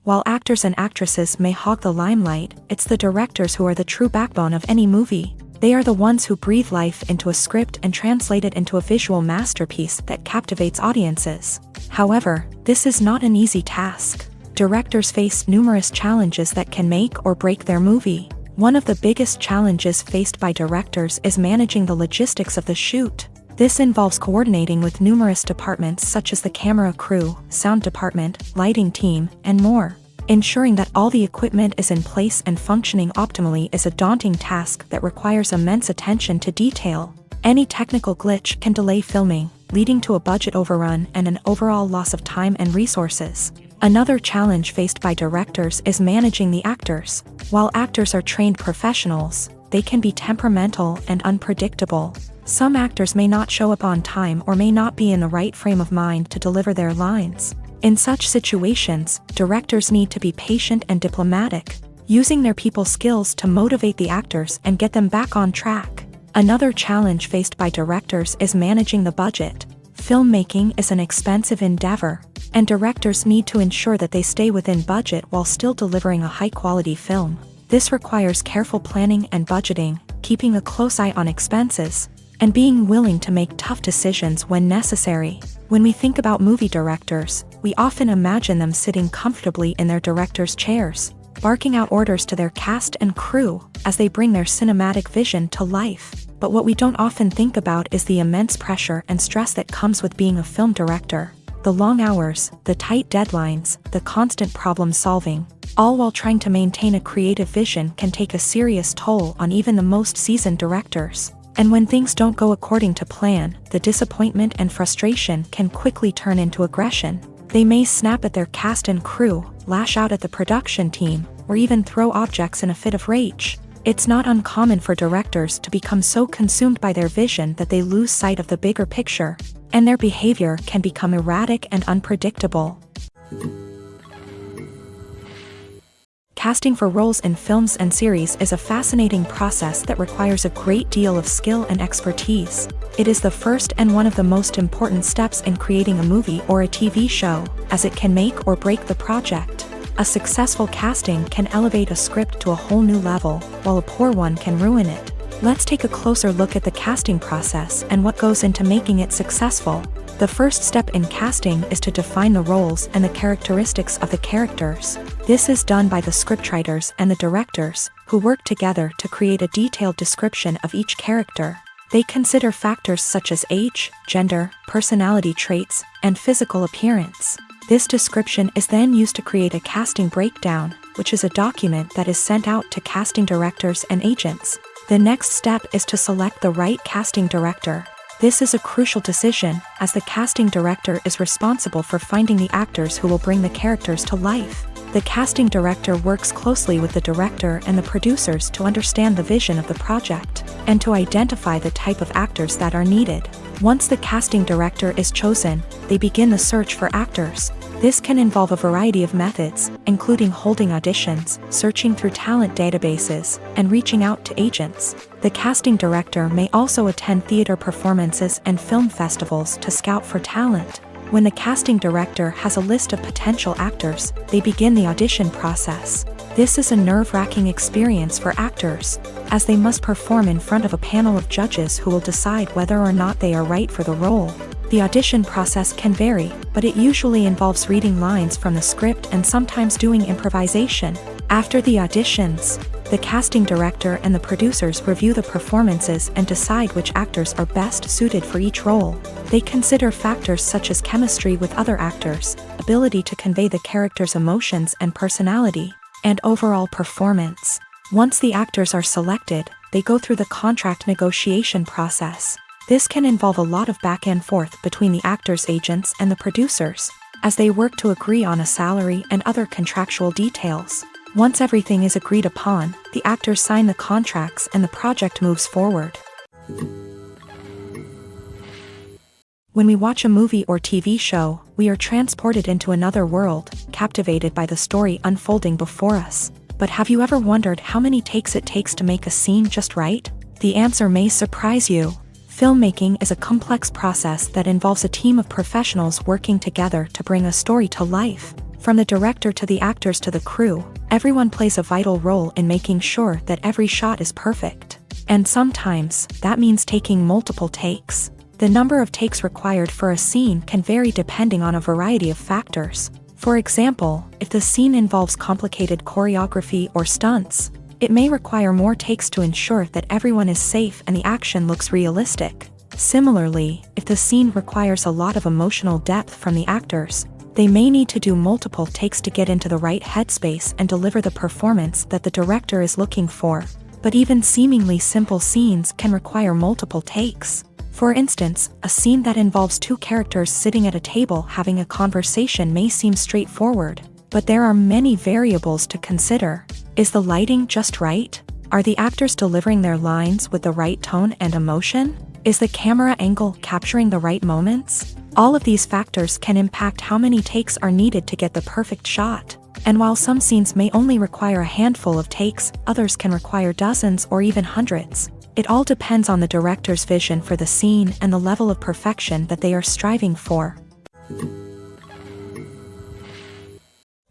While actors and actresses may hog the limelight, it's the directors who are the true backbone of any movie. They are the ones who breathe life into a script and translate it into a visual masterpiece that captivates audiences. However, this is not an easy task. Directors face numerous challenges that can make or break their movie. One of the biggest challenges faced by directors is managing the logistics of the shoot. This involves coordinating with numerous departments such as the camera crew, sound department, lighting team, and more. Ensuring that all the equipment is in place and functioning optimally is a daunting task that requires immense attention to detail. Any technical glitch can delay filming, leading to a budget overrun and an overall loss of time and resources. Another challenge faced by directors is managing the actors. While actors are trained professionals, they can be temperamental and unpredictable. Some actors may not show up on time or may not be in the right frame of mind to deliver their lines. In such situations, directors need to be patient and diplomatic, using their people skills to motivate the actors and get them back on track. Another challenge faced by directors is managing the budget. Filmmaking is an expensive endeavor, and directors need to ensure that they stay within budget while still delivering a high-quality film. This requires careful planning and budgeting, keeping a close eye on expenses, and being willing to make tough decisions when necessary. When we think about movie directors, we often imagine them sitting comfortably in their director's chairs, barking out orders to their cast and crew as they bring their cinematic vision to life. But what we don't often think about is the immense pressure and stress that comes with being a film director. The long hours, the tight deadlines, the constant problem solving, all while trying to maintain a creative vision can take a serious toll on even the most seasoned directors. And when things don't go according to plan, the disappointment and frustration can quickly turn into aggression. They may snap at their cast and crew, lash out at the production team, or even throw objects in a fit of rage. It's not uncommon for directors to become so consumed by their vision that they lose sight of the bigger picture, and their behavior can become erratic and unpredictable. Casting for roles in films and series is a fascinating process that requires a great deal of skill and expertise. It is the first and one of the most important steps in creating a movie or a TV show, as it can make or break the project. A successful casting can elevate a script to a whole new level, while a poor one can ruin it. Let's take a closer look at the casting process and what goes into making it successful. The first step in casting is to define the roles and the characteristics of the characters. This is done by the scriptwriters and the directors, who work together to create a detailed description of each character. They consider factors such as age, gender, personality traits, and physical appearance. This description is then used to create a casting breakdown, which is a document that is sent out to casting directors and agents. The next step is to select the right casting director. This is a crucial decision, as the casting director is responsible for finding the actors who will bring the characters to life. The casting director works closely with the director and the producers to understand the vision of the project, and to identify the type of actors that are needed. Once the casting director is chosen, they begin the search for actors. This can involve a variety of methods, including holding auditions, searching through talent databases, and reaching out to agents. The casting director may also attend theater performances and film festivals to scout for talent. When the casting director has a list of potential actors, they begin the audition process. This is a nerve-wracking experience for actors, as they must perform in front of a panel of judges who will decide whether or not they are right for the role. The audition process can vary, but it usually involves reading lines from the script and sometimes doing improvisation. After the auditions, the casting director and the producers review the performances and decide which actors are best suited for each role. They consider factors such as chemistry with other actors, ability to convey the character's emotions and personality, and overall performance. Once the actors are selected, they go through the contract negotiation process. This can involve a lot of back and forth between the actors' agents and the producers, as they work to agree on a salary and other contractual details. Once everything is agreed upon, the actors sign the contracts and the project moves forward. When we watch a movie or TV show, we are transported into another world, captivated by the story unfolding before us. But have you ever wondered how many takes it takes to make a scene just right? The answer may surprise you. Filmmaking is a complex process that involves a team of professionals working together to bring a story to life. From the director to the actors to the crew, everyone plays a vital role in making sure that every shot is perfect. And sometimes, that means taking multiple takes. The number of takes required for a scene can vary depending on a variety of factors. For example, if the scene involves complicated choreography or stunts, it may require more takes to ensure that everyone is safe and the action looks realistic. Similarly, if the scene requires a lot of emotional depth from the actors, they may need to do multiple takes to get into the right headspace and deliver the performance that the director is looking for. But even seemingly simple scenes can require multiple takes. For instance, a scene that involves two characters sitting at a table having a conversation may seem straightforward, but there are many variables to consider. Is the lighting just right? Are the actors delivering their lines with the right tone and emotion? Is the camera angle capturing the right moments? All of these factors can impact how many takes are needed to get the perfect shot. And while some scenes may only require a handful of takes, others can require dozens or even hundreds. It all depends on the director's vision for the scene and the level of perfection that they are striving for.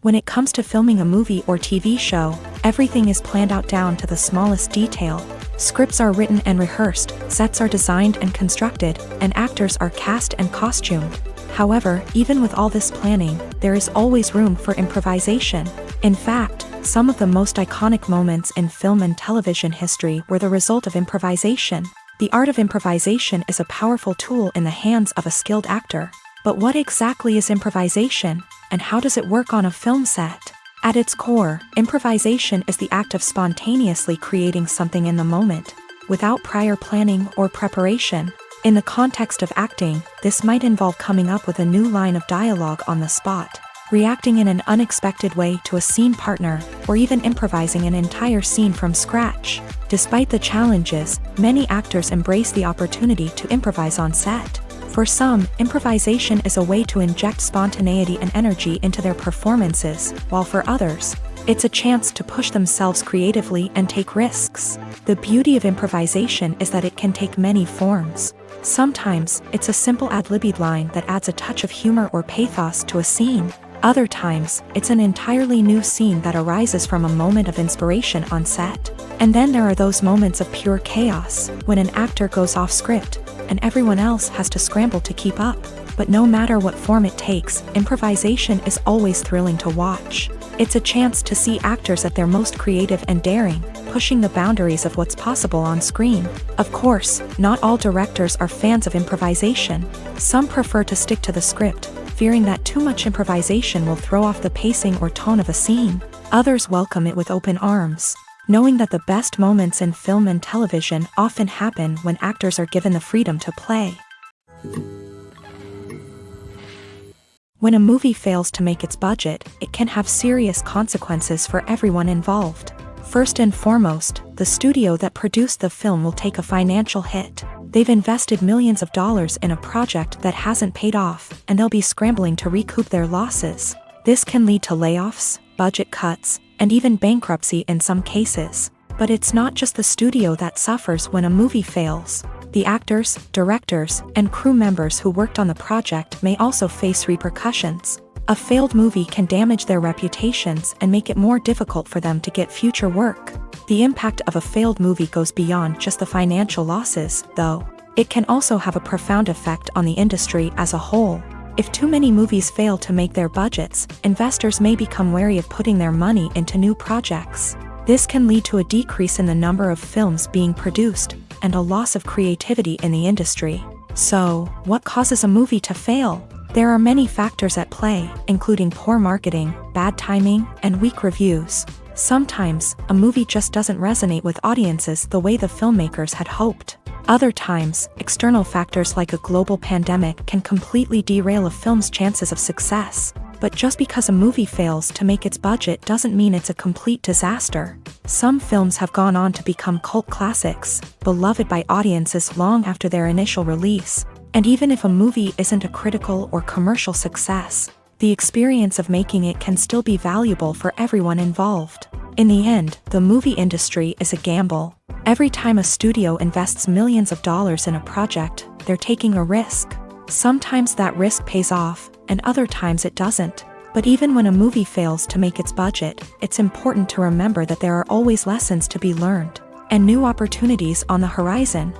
When it comes to filming a movie or TV show, everything is planned out down to the smallest detail. Scripts are written and rehearsed, sets are designed and constructed, and actors are cast and costumed. However, even with all this planning, there is always room for improvisation. In fact, some of the most iconic moments in film and television history were the result of improvisation. The art of improvisation is a powerful tool in the hands of a skilled actor. But what exactly is improvisation, and how does it work on a film set? At its core, improvisation is the act of spontaneously creating something in the moment, without prior planning or preparation. In the context of acting, this might involve coming up with a new line of dialogue on the spot, reacting in an unexpected way to a scene partner, or even improvising an entire scene from scratch. Despite the challenges, many actors embrace the opportunity to improvise on set. For some, improvisation is a way to inject spontaneity and energy into their performances, while for others, It's a chance to push themselves creatively and take risks. The beauty of improvisation is that it can take many forms. Sometimes, it's a simple ad-libbed line that adds a touch of humor or pathos to a scene. Other times, it's an entirely new scene that arises from a moment of inspiration on set. And then there are those moments of pure chaos, when an actor goes off script, and everyone else has to scramble to keep up. But no matter what form it takes, improvisation is always thrilling to watch. It's a chance to see actors at their most creative and daring, pushing the boundaries of what's possible on screen. Of course, not all directors are fans of improvisation. Some prefer to stick to the script, fearing that too much improvisation will throw off the pacing or tone of a scene. Others welcome it with open arms, knowing that the best moments in film and television often happen when actors are given the freedom to play. When a movie fails to make its budget, it can have serious consequences for everyone involved. First and foremost, the studio that produced the film will take a financial hit. They've invested millions of dollars in a project that hasn't paid off, and they'll be scrambling to recoup their losses. This can lead to layoffs, budget cuts, and even bankruptcy in some cases. But it's not just the studio that suffers when a movie fails. The actors, directors, and crew members who worked on the project may also face repercussions. A failed movie can damage their reputations and make it more difficult for them to get future work. The impact of a failed movie goes beyond just the financial losses, though. It can also have a profound effect on the industry as a whole. If too many movies fail to make their budgets, investors may become wary of putting their money into new projects. This can lead to a decrease in the number of films being produced, and a loss of creativity in the industry. So, what causes a movie to fail? There are many factors at play, including poor marketing, bad timing, and weak reviews. Sometimes, a movie just doesn't resonate with audiences the way the filmmakers had hoped. Other times, external factors like a global pandemic can completely derail a film's chances of success. But just because a movie fails to make its budget doesn't mean it's a complete disaster. Some films have gone on to become cult classics, beloved by audiences long after their initial release. And even if a movie isn't a critical or commercial success, the experience of making it can still be valuable for everyone involved. In the end, the movie industry is a gamble. Every time a studio invests millions of dollars in a project, they're taking a risk. Sometimes that risk pays off, and other times it doesn't. But even when a movie fails to make its budget, it's important to remember that there are always lessons to be learned, and new opportunities on the horizon.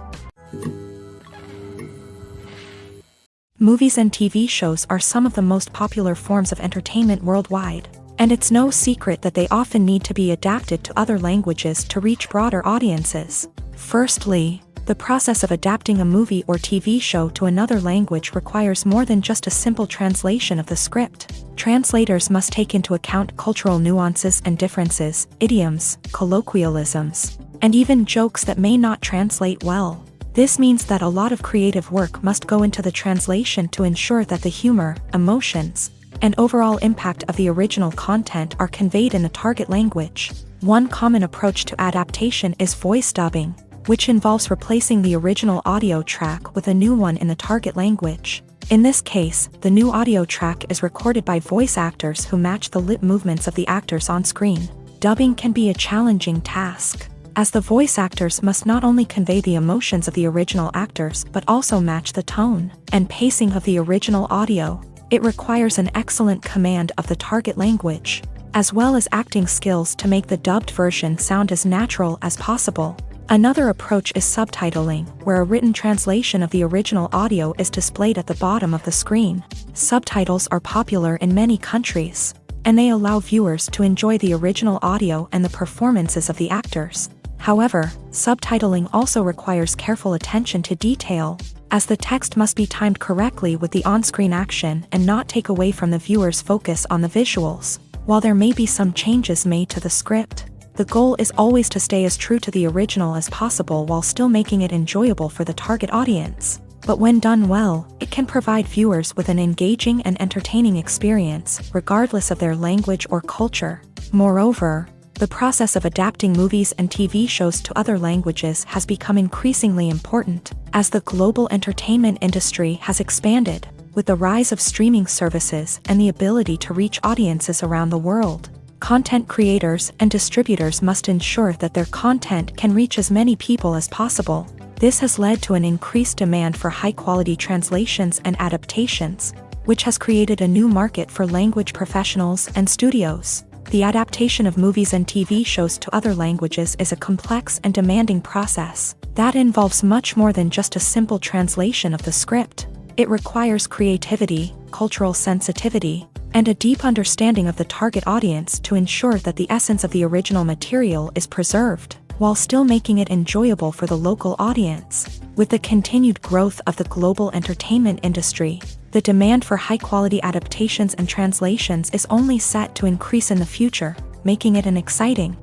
Movies and TV shows are some of the most popular forms of entertainment worldwide, and it's no secret that they often need to be adapted to other languages to reach broader audiences. Firstly, the process of adapting a movie or TV show to another language requires more than just a simple translation of the script. Translators must take into account cultural nuances and differences, idioms, colloquialisms, and even jokes that may not translate well. This means that a lot of creative work must go into the translation to ensure that the humor, emotions, and overall impact of the original content are conveyed in the target language. One common approach to adaptation is voice dubbing, which involves replacing the original audio track with a new one in the target language. In this case, the new audio track is recorded by voice actors who match the lip movements of the actors on screen. Dubbing can be a challenging task, as the voice actors must not only convey the emotions of the original actors but also match the tone and pacing of the original audio. It requires an excellent command of the target language, as well as acting skills to make the dubbed version sound as natural as possible. Another approach is subtitling, where a written translation of the original audio is displayed at the bottom of the screen. Subtitles are popular in many countries, and they allow viewers to enjoy the original audio and the performances of the actors. However, subtitling also requires careful attention to detail, as the text must be timed correctly with the on-screen action and not take away from the viewer's focus on the visuals. While there may be some changes made to the script, the goal is always to stay as true to the original as possible while still making it enjoyable for the target audience. But when done well, it can provide viewers with an engaging and entertaining experience, regardless of their language or culture. Moreover, the process of adapting movies and TV shows to other languages has become increasingly important, as the global entertainment industry has expanded, with the rise of streaming services and the ability to reach audiences around the world. Content creators and distributors must ensure that their content can reach as many people as possible. This has led to an increased demand for high-quality translations and adaptations, which has created a new market for language professionals and studios. The adaptation of movies and TV shows to other languages is a complex and demanding process that involves much more than just a simple translation of the script. It requires creativity, cultural sensitivity, and a deep understanding of the target audience to ensure that the essence of the original material is preserved, while still making it enjoyable for the local audience. With the continued growth of the global entertainment industry, the demand for high-quality adaptations and translations is only set to increase in the future, making it an exciting.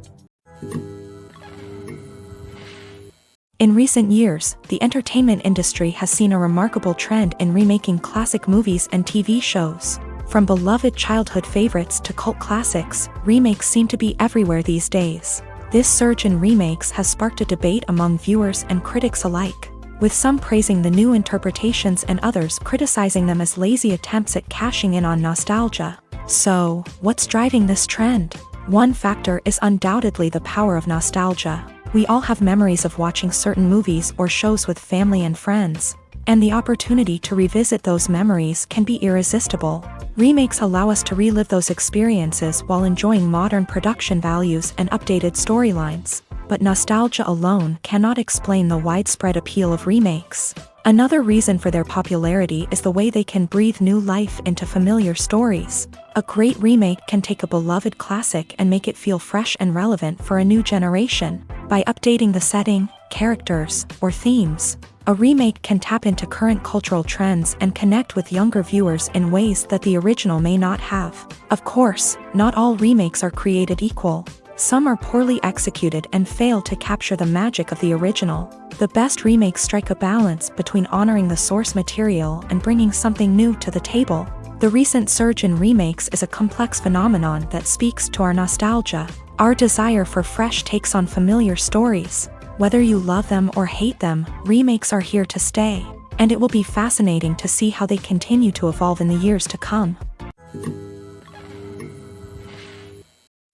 In recent years, the entertainment industry has seen a remarkable trend in remaking classic movies and TV shows. From beloved childhood favorites to cult classics, remakes seem to be everywhere these days. This surge in remakes has sparked a debate among viewers and critics alike, with some praising the new interpretations and others criticizing them as lazy attempts at cashing in on nostalgia. So, what's driving this trend? One factor is undoubtedly the power of nostalgia. We all have memories of watching certain movies or shows with family and friends, and the opportunity to revisit those memories can be irresistible. Remakes allow us to relive those experiences while enjoying modern production values and updated storylines. But nostalgia alone cannot explain the widespread appeal of remakes. Another reason for their popularity is the way they can breathe new life into familiar stories. A great remake can take a beloved classic and make it feel fresh and relevant for a new generation. By updating the setting, characters, or themes, a remake can tap into current cultural trends and connect with younger viewers in ways that the original may not have. Of course, not all remakes are created equal. Some are poorly executed and fail to capture the magic of the original. The best remakes strike a balance between honoring the source material and bringing something new to the table. The recent surge in remakes is a complex phenomenon that speaks to our nostalgia, our desire for fresh takes on familiar stories. Whether you love them or hate them, remakes are here to stay, and it will be fascinating to see how they continue to evolve in the years to come.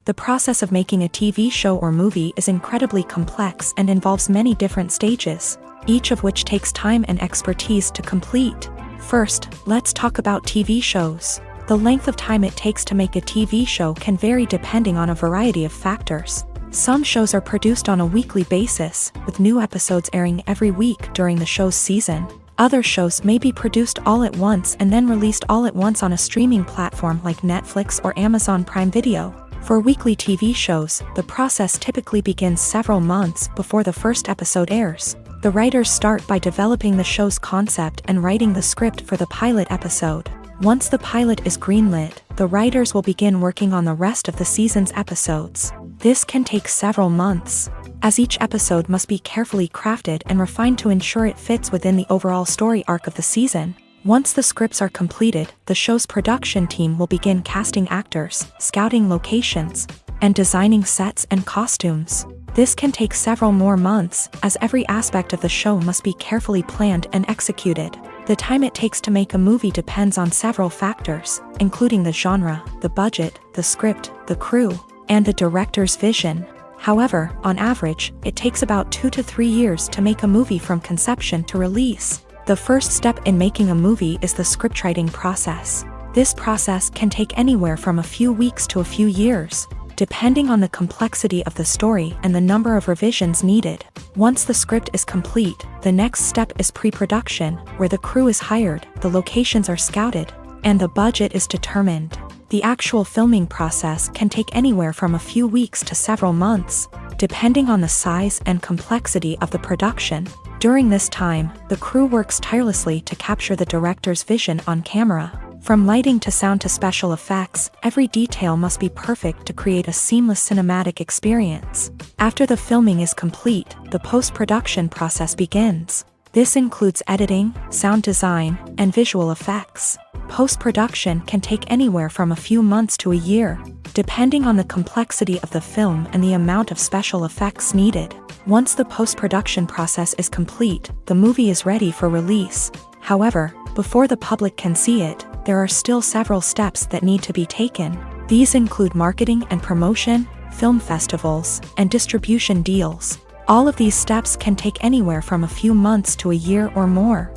The process of making a TV show or movie is incredibly complex and involves many different stages, each of which takes time and expertise to complete. First, let's talk about TV shows. The length of time it takes to make a TV show can vary depending on a variety of factors. Some shows are produced on a weekly basis, with new episodes airing every week during the show's season. Other shows may be produced all at once and then released all at once on a streaming platform like Netflix or Amazon Prime Video. For weekly TV shows, the process typically begins several months before the first episode airs. The writers start by developing the show's concept and writing the script for the pilot episode. Once the pilot is greenlit, the writers will begin working on the rest of the season's episodes. This can take several months, as each episode must be carefully crafted and refined to ensure it fits within the overall story arc of the season. Once the scripts are completed, the show's production team will begin casting actors, scouting locations, and designing sets and costumes. This can take several more months, as every aspect of the show must be carefully planned and executed. The time it takes to make a movie depends on several factors, including the genre, the budget, the script, the crew, and the director's vision. However, on average, it takes about 2 to 3 years to make a movie from conception to release. The first step in making a movie is the scriptwriting process. This process can take anywhere from a few weeks to a few years, depending on the complexity of the story and the number of revisions needed. Once the script is complete, the next step is pre-production, where the crew is hired, the locations are scouted, and the budget is determined. The actual filming process can take anywhere from a few weeks to several months, depending on the size and complexity of the production. During this time, the crew works tirelessly to capture the director's vision on camera. From lighting to sound to special effects, every detail must be perfect to create a seamless cinematic experience. After the filming is complete, the post-production process begins. This includes editing, sound design, and visual effects. Post-production can take anywhere from a few months to a year, depending on the complexity of the film and the amount of special effects needed. Once the post-production process is complete, the movie is ready for release. However, before the public can see it, there are still several steps that need to be taken. These include marketing and promotion, film festivals, and distribution deals. All of these steps can take anywhere from a few months to a year or more.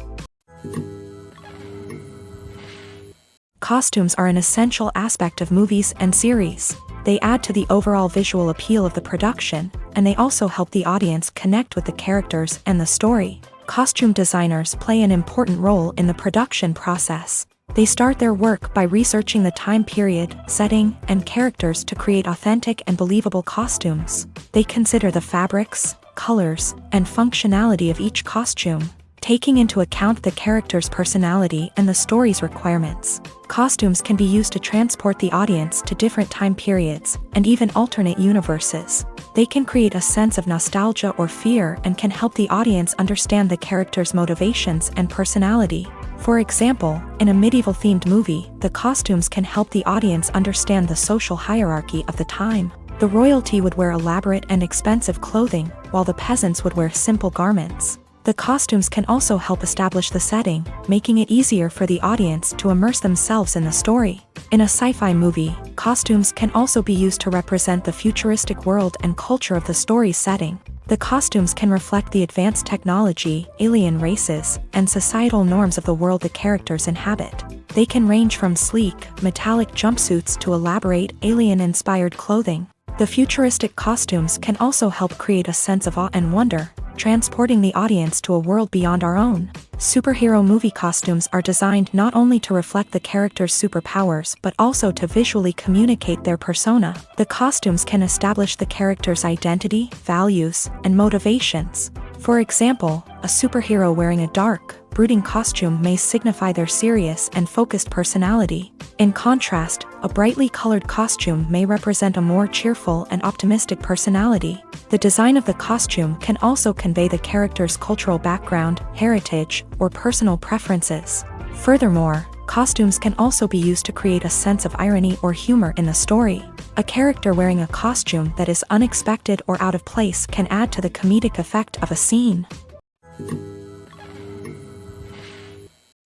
Costumes are an essential aspect of movies and series. They add to the overall visual appeal of the production, and they also help the audience connect with the characters and the story. Costume designers play an important role in the production process. They start their work by researching the time period, setting, and characters to create authentic and believable costumes. They consider the fabrics, colors, and functionality of each costume, taking into account the character's personality and the story's requirements. Costumes can be used to transport the audience to different time periods and even alternate universes. They can create a sense of nostalgia or fear and can help the audience understand the character's motivations and personality. For example, in a medieval-themed movie, the costumes can help the audience understand the social hierarchy of the time. The royalty would wear elaborate and expensive clothing, while the peasants would wear simple garments. The costumes can also help establish the setting, making it easier for the audience to immerse themselves in the story. In a sci-fi movie, costumes can also be used to represent the futuristic world and culture of the story's setting. The costumes can reflect the advanced technology, alien races, and societal norms of the world the characters inhabit. They can range from sleek, metallic jumpsuits to elaborate, alien-inspired clothing. The futuristic costumes can also help create a sense of awe and wonder, transporting the audience to a world beyond our own. Superhero movie costumes are designed not only to reflect the character's superpowers but also to visually communicate their persona. The costumes can establish the character's identity, values, and motivations. For example, a superhero wearing a dark, brooding costume may signify their serious and focused personality. In contrast, a brightly colored costume may represent a more cheerful and optimistic personality. The design of the costume can also convey the character's cultural background, heritage, or personal preferences. Furthermore, costumes can also be used to create a sense of irony or humor in the story. A character wearing a costume that is unexpected or out of place can add to the comedic effect of a scene.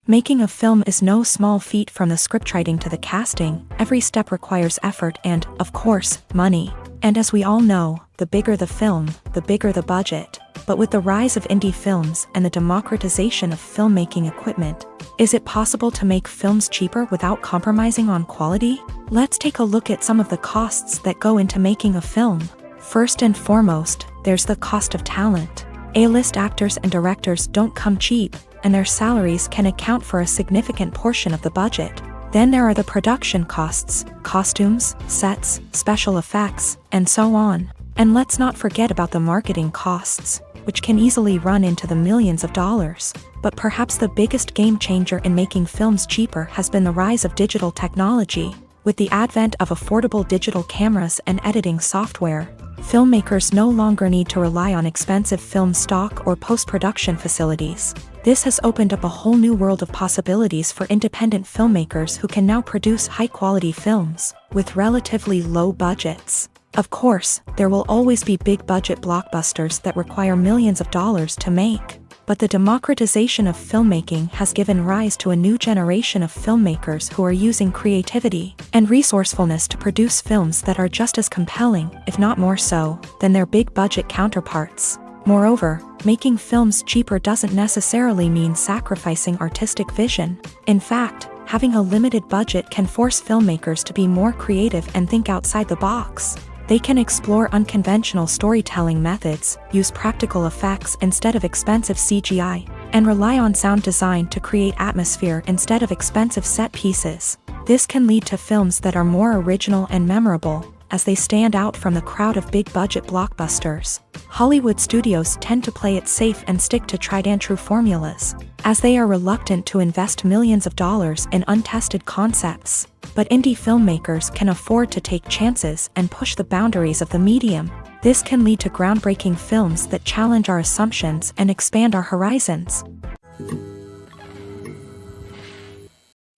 Making a film is no small feat. From the scriptwriting to the casting, every step requires effort and, of course, money. And as we all know, the bigger the film, the bigger the budget. But with the rise of indie films and the democratization of filmmaking equipment, is it possible to make films cheaper without compromising on quality? Let's take a look at some of the costs that go into making a film. First and foremost, there's the cost of talent. A-list actors and directors don't come cheap, and their salaries can account for a significant portion of the budget. Then there are the production costs, costumes, sets, special effects, and so on. And let's not forget about the marketing costs, which can easily run into the millions of dollars. But perhaps the biggest game changer in making films cheaper has been the rise of digital technology. With the advent of affordable digital cameras and editing software, filmmakers no longer need to rely on expensive film stock or post-production facilities. This has opened up a whole new world of possibilities for independent filmmakers who can now produce high-quality films with relatively low budgets. Of course, there will always be big-budget blockbusters that require millions of dollars to make. But the democratization of filmmaking has given rise to a new generation of filmmakers who are using creativity and resourcefulness to produce films that are just as compelling, if not more so, than their big-budget counterparts. Moreover, making films cheaper doesn't necessarily mean sacrificing artistic vision. In fact, having a limited budget can force filmmakers to be more creative and think outside the box. They can explore unconventional storytelling methods, use practical effects instead of expensive CGI, and rely on sound design to create atmosphere instead of expensive set pieces. This can lead to films that are more original and memorable, as they stand out from the crowd of big-budget blockbusters. Hollywood studios tend to play it safe and stick to tried-and-true formulas, as they are reluctant to invest millions of dollars in untested concepts. But indie filmmakers can afford to take chances and push the boundaries of the medium. This can lead to groundbreaking films that challenge our assumptions and expand our horizons.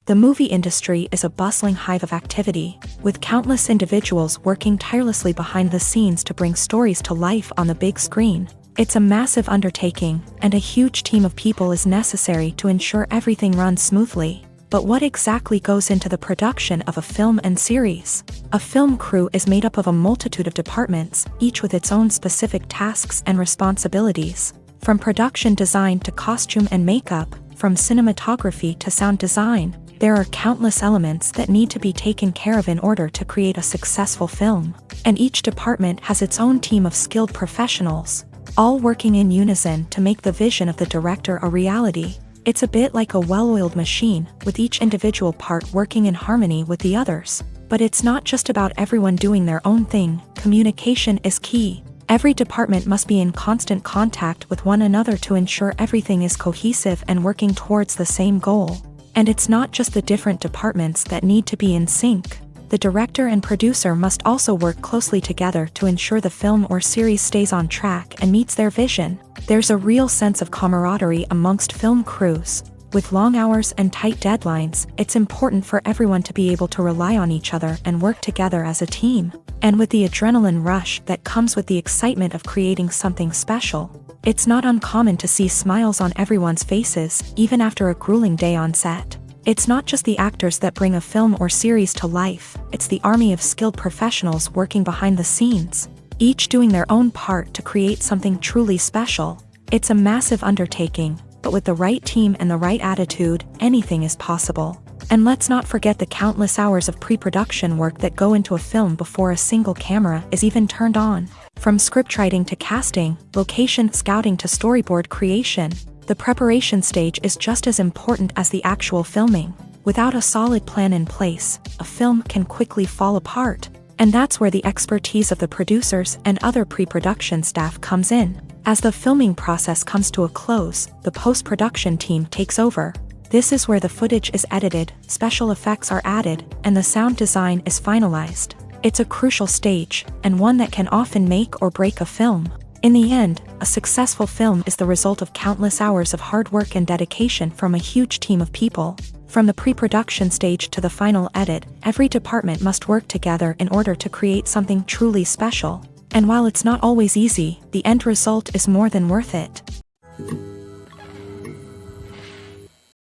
The movie industry is a bustling hive of activity, with countless individuals working tirelessly behind the scenes to bring stories to life on the big screen. It's a massive undertaking, and a huge team of people is necessary to ensure everything runs smoothly. But what exactly goes into the production of a film and series? A film crew is made up of a multitude of departments, each with its own specific tasks and responsibilities. From production design to costume and makeup, from cinematography to sound design, there are countless elements that need to be taken care of in order to create a successful film. And each department has its own team of skilled professionals, all working in unison to make the vision of the director a reality. It's a bit like a well-oiled machine, with each individual part working in harmony with the others. But it's not just about everyone doing their own thing. Communication is key. Every department must be in constant contact with one another to ensure everything is cohesive and working towards the same goal. And it's not just the different departments that need to be in sync. The director and producer must also work closely together to ensure the film or series stays on track and meets their vision. There's a real sense of camaraderie amongst film crews. With long hours and tight deadlines, it's important for everyone to be able to rely on each other and work together as a team. And with the adrenaline rush that comes with the excitement of creating something special, it's not uncommon to see smiles on everyone's faces, even after a grueling day on set. It's not just the actors that bring a film or series to life, it's the army of skilled professionals working behind the scenes, each doing their own part to create something truly special. It's a massive undertaking, but with the right team and the right attitude, anything is possible. And let's not forget the countless hours of pre-production work that go into a film before a single camera is even turned on. From scriptwriting to casting, location scouting to storyboard creation, the preparation stage is just as important as the actual filming. Without a solid plan in place, a film can quickly fall apart. And that's where the expertise of the producers and other pre-production staff comes in. As the filming process comes to a close, the post-production team takes over. This is where the footage is edited, special effects are added, and the sound design is finalized. It's a crucial stage, and one that can often make or break a film. In the end, a successful film is the result of countless hours of hard work and dedication from a huge team of people. From the pre-production stage to the final edit, every department must work together in order to create something truly special. And while it's not always easy, the end result is more than worth it.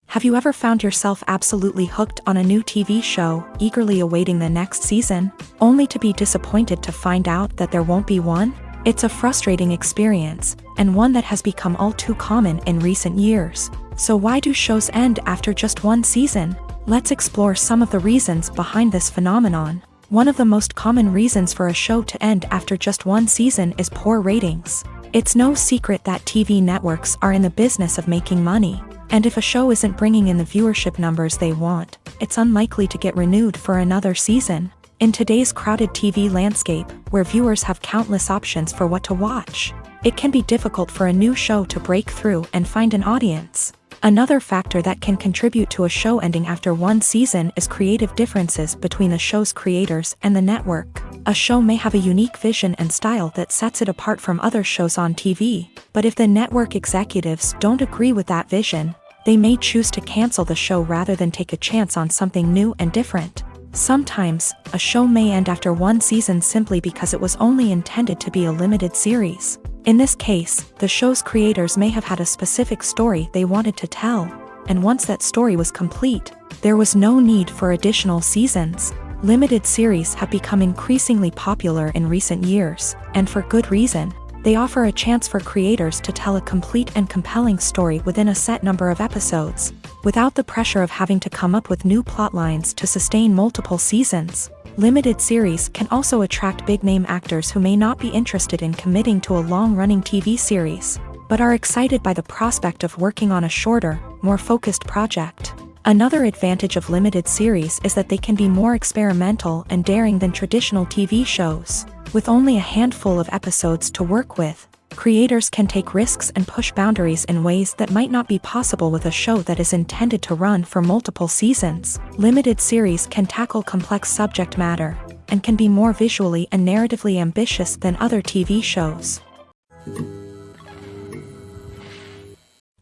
Have you ever found yourself absolutely hooked on a new TV show, eagerly awaiting the next season, only to be disappointed to find out that there won't be one? It's a frustrating experience, and one that has become all too common in recent years. So why do shows end after just one season? Let's explore some of the reasons behind this phenomenon. One of the most common reasons for a show to end after just one season is poor ratings. It's no secret that TV networks are in the business of making money. And if a show isn't bringing in the viewership numbers they want, it's unlikely to get renewed for another season. In today's crowded TV landscape, where viewers have countless options for what to watch, it can be difficult for a new show to break through and find an audience. Another factor that can contribute to a show ending after one season is creative differences between the show's creators and the network. A show may have a unique vision and style that sets it apart from other shows on TV, but if the network executives don't agree with that vision, they may choose to cancel the show rather than take a chance on something new and different. Sometimes, a show may end after one season simply because it was only intended to be a limited series. In this case, the show's creators may have had a specific story they wanted to tell, and once that story was complete, there was no need for additional seasons. Limited series have become increasingly popular in recent years, and for good reason. They offer a chance for creators to tell a complete and compelling story within a set number of episodes, without the pressure of having to come up with new plotlines to sustain multiple seasons. Limited series can also attract big-name actors who may not be interested in committing to a long-running TV series, but are excited by the prospect of working on a shorter, more focused project. Another advantage of limited series is that they can be more experimental and daring than traditional TV shows. With only a handful of episodes to work with, creators can take risks and push boundaries in ways that might not be possible with a show that is intended to run for multiple seasons. Limited series can tackle complex subject matter, and can be more visually and narratively ambitious than other TV shows.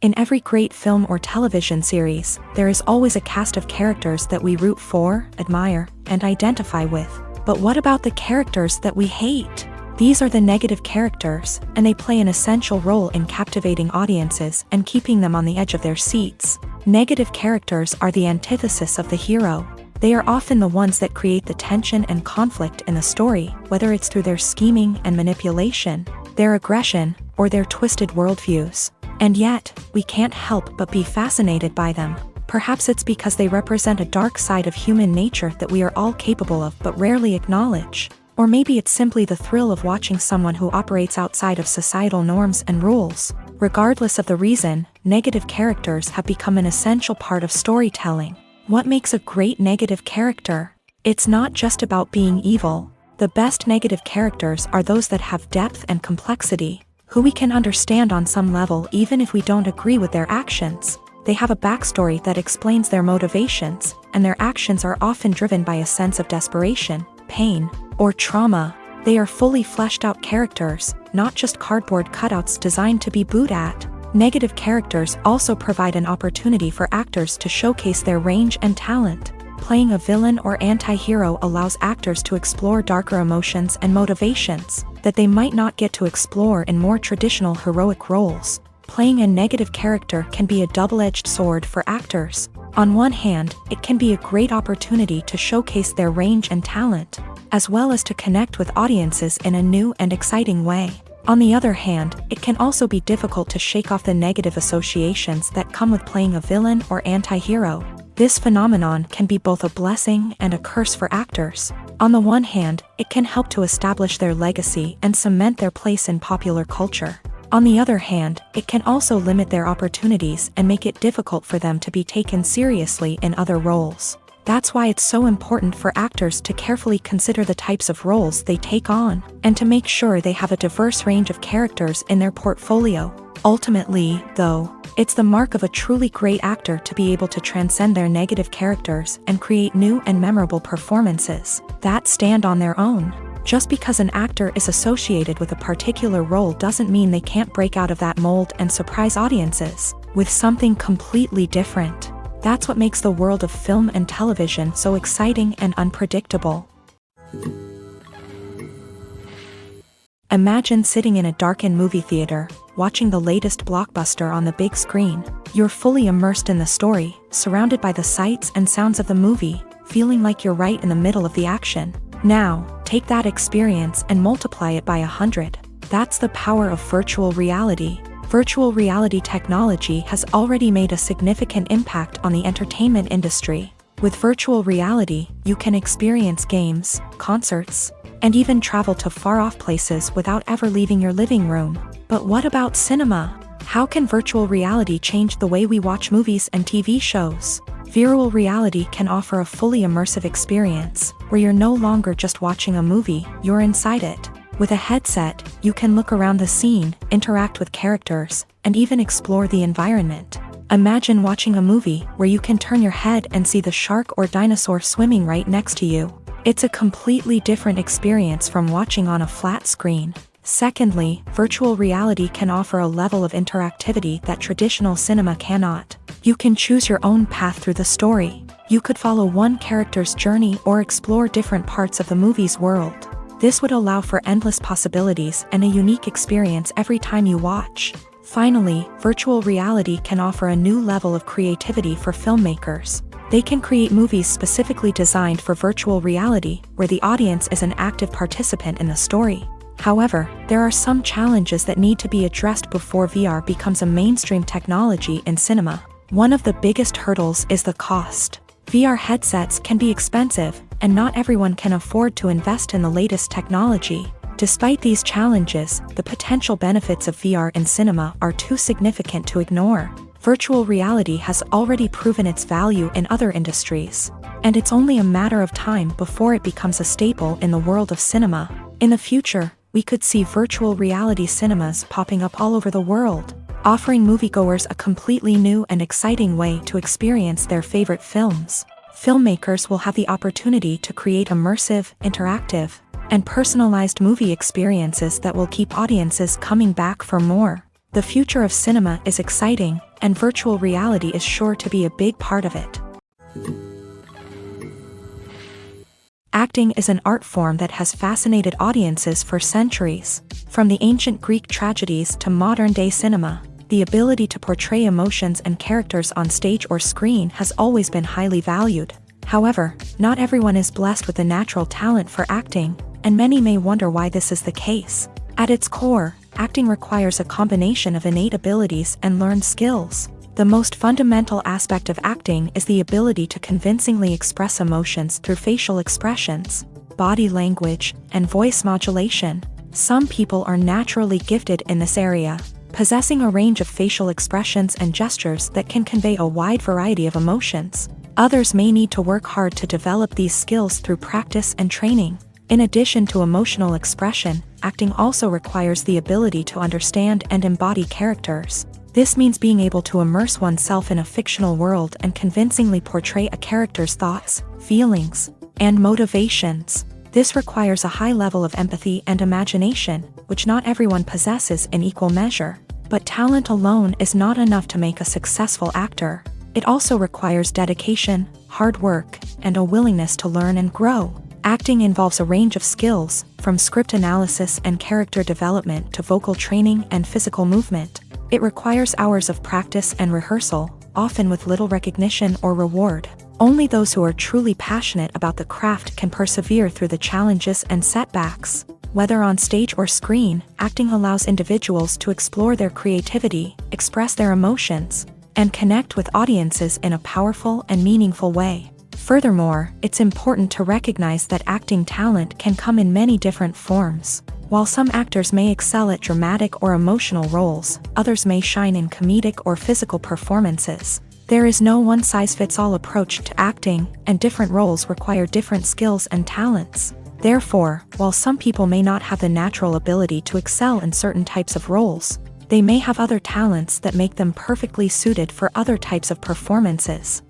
In every great film or television series, there is always a cast of characters that we root for, admire, and identify with. But what about the characters that we hate? These are the negative characters, and they play an essential role in captivating audiences and keeping them on the edge of their seats. Negative characters are the antithesis of the hero. They are often the ones that create the tension and conflict in the story, whether it's through their scheming and manipulation, their aggression, or their twisted worldviews. And yet, we can't help but be fascinated by them. Perhaps it's because they represent a dark side of human nature that we are all capable of but rarely acknowledge. Or maybe it's simply the thrill of watching someone who operates outside of societal norms and rules. Regardless of the reason, negative characters have become an essential part of storytelling. What makes a great negative character? It's not just about being evil. The best negative characters are those that have depth and complexity, who we can understand on some level even if we don't agree with their actions. They have a backstory that explains their motivations, and their actions are often driven by a sense of desperation, pain, or trauma. They are fully fleshed out characters, not just cardboard cutouts designed to be booed at. Negative characters also provide an opportunity for actors to showcase their range and talent. Playing a villain or anti-hero allows actors to explore darker emotions and motivations that they might not get to explore in more traditional heroic roles. Playing a negative character can be a double-edged sword for actors. On one hand, it can be a great opportunity to showcase their range and talent, as well as to connect with audiences in a new and exciting way. On the other hand, it can also be difficult to shake off the negative associations that come with playing a villain or anti-hero. This phenomenon can be both a blessing and a curse for actors. On the one hand, it can help to establish their legacy and cement their place in popular culture. On the other hand, it can also limit their opportunities and make it difficult for them to be taken seriously in other roles. That's why it's so important for actors to carefully consider the types of roles they take on, and to make sure they have a diverse range of characters in their portfolio. Ultimately, though, it's the mark of a truly great actor to be able to transcend their negative characters and create new and memorable performances that stand on their own. Just because an actor is associated with a particular role doesn't mean they can't break out of that mold and surprise audiences with something completely different. That's what makes the world of film and television so exciting and unpredictable. Imagine sitting in a darkened movie theater, watching the latest blockbuster on the big screen. You're fully immersed in the story, surrounded by the sights and sounds of the movie, feeling like you're right in the middle of the action. Now, take that experience and multiply it by 100. That's the power of virtual reality. Virtual reality technology has already made a significant impact on the entertainment industry. With virtual reality, you can experience games, concerts, and even travel to far-off places without ever leaving your living room. But what about cinema? How can virtual reality change the way we watch movies and TV shows? Virtual reality can offer a fully immersive experience, where you're no longer just watching a movie, you're inside it. With a headset, you can look around the scene, interact with characters, and even explore the environment. Imagine watching a movie where you can turn your head and see the shark or dinosaur swimming right next to you. It's a completely different experience from watching on a flat screen. Secondly, virtual reality can offer a level of interactivity that traditional cinema cannot. You can choose your own path through the story. You could follow one character's journey or explore different parts of the movie's world. This would allow for endless possibilities and a unique experience every time you watch. Finally, virtual reality can offer a new level of creativity for filmmakers. They can create movies specifically designed for virtual reality, where the audience is an active participant in the story. However, there are some challenges that need to be addressed before VR becomes a mainstream technology in cinema. One of the biggest hurdles is the cost. VR headsets can be expensive, and not everyone can afford to invest in the latest technology. Despite these challenges, the potential benefits of VR in cinema are too significant to ignore. Virtual reality has already proven its value in other industries, and it's only a matter of time before it becomes a staple in the world of cinema. In the future, we could see virtual reality cinemas popping up all over the world, offering moviegoers a completely new and exciting way to experience their favorite films. Filmmakers will have the opportunity to create immersive, interactive, and personalized movie experiences that will keep audiences coming back for more. The future of cinema is exciting, and virtual reality is sure to be a big part of it. Acting is an art form that has fascinated audiences for centuries. From the ancient Greek tragedies to modern-day cinema, the ability to portray emotions and characters on stage or screen has always been highly valued. However, not everyone is blessed with a natural talent for acting, and many may wonder why this is the case. At its core, acting requires a combination of innate abilities and learned skills. The most fundamental aspect of acting is the ability to convincingly express emotions through facial expressions, body language, and voice modulation. Some people are naturally gifted in this area, possessing a range of facial expressions and gestures that can convey a wide variety of emotions. Others may need to work hard to develop these skills through practice and training. In addition to emotional expression, acting also requires the ability to understand and embody characters. This means being able to immerse oneself in a fictional world and convincingly portray a character's thoughts, feelings, and motivations. This requires a high level of empathy and imagination, which not everyone possesses in equal measure. But talent alone is not enough to make a successful actor. It also requires dedication, hard work, and a willingness to learn and grow. Acting involves a range of skills, from script analysis and character development to vocal training and physical movement. It requires hours of practice and rehearsal, often with little recognition or reward. Only those who are truly passionate about the craft can persevere through the challenges and setbacks. Whether on stage or screen, acting allows individuals to explore their creativity, express their emotions, and connect with audiences in a powerful and meaningful way. Furthermore, it's important to recognize that acting talent can come in many different forms. While some actors may excel at dramatic or emotional roles, others may shine in comedic or physical performances. There is no one-size-fits-all approach to acting, and different roles require different skills and talents. Therefore, while some people may not have the natural ability to excel in certain types of roles, they may have other talents that make them perfectly suited for other types of performances.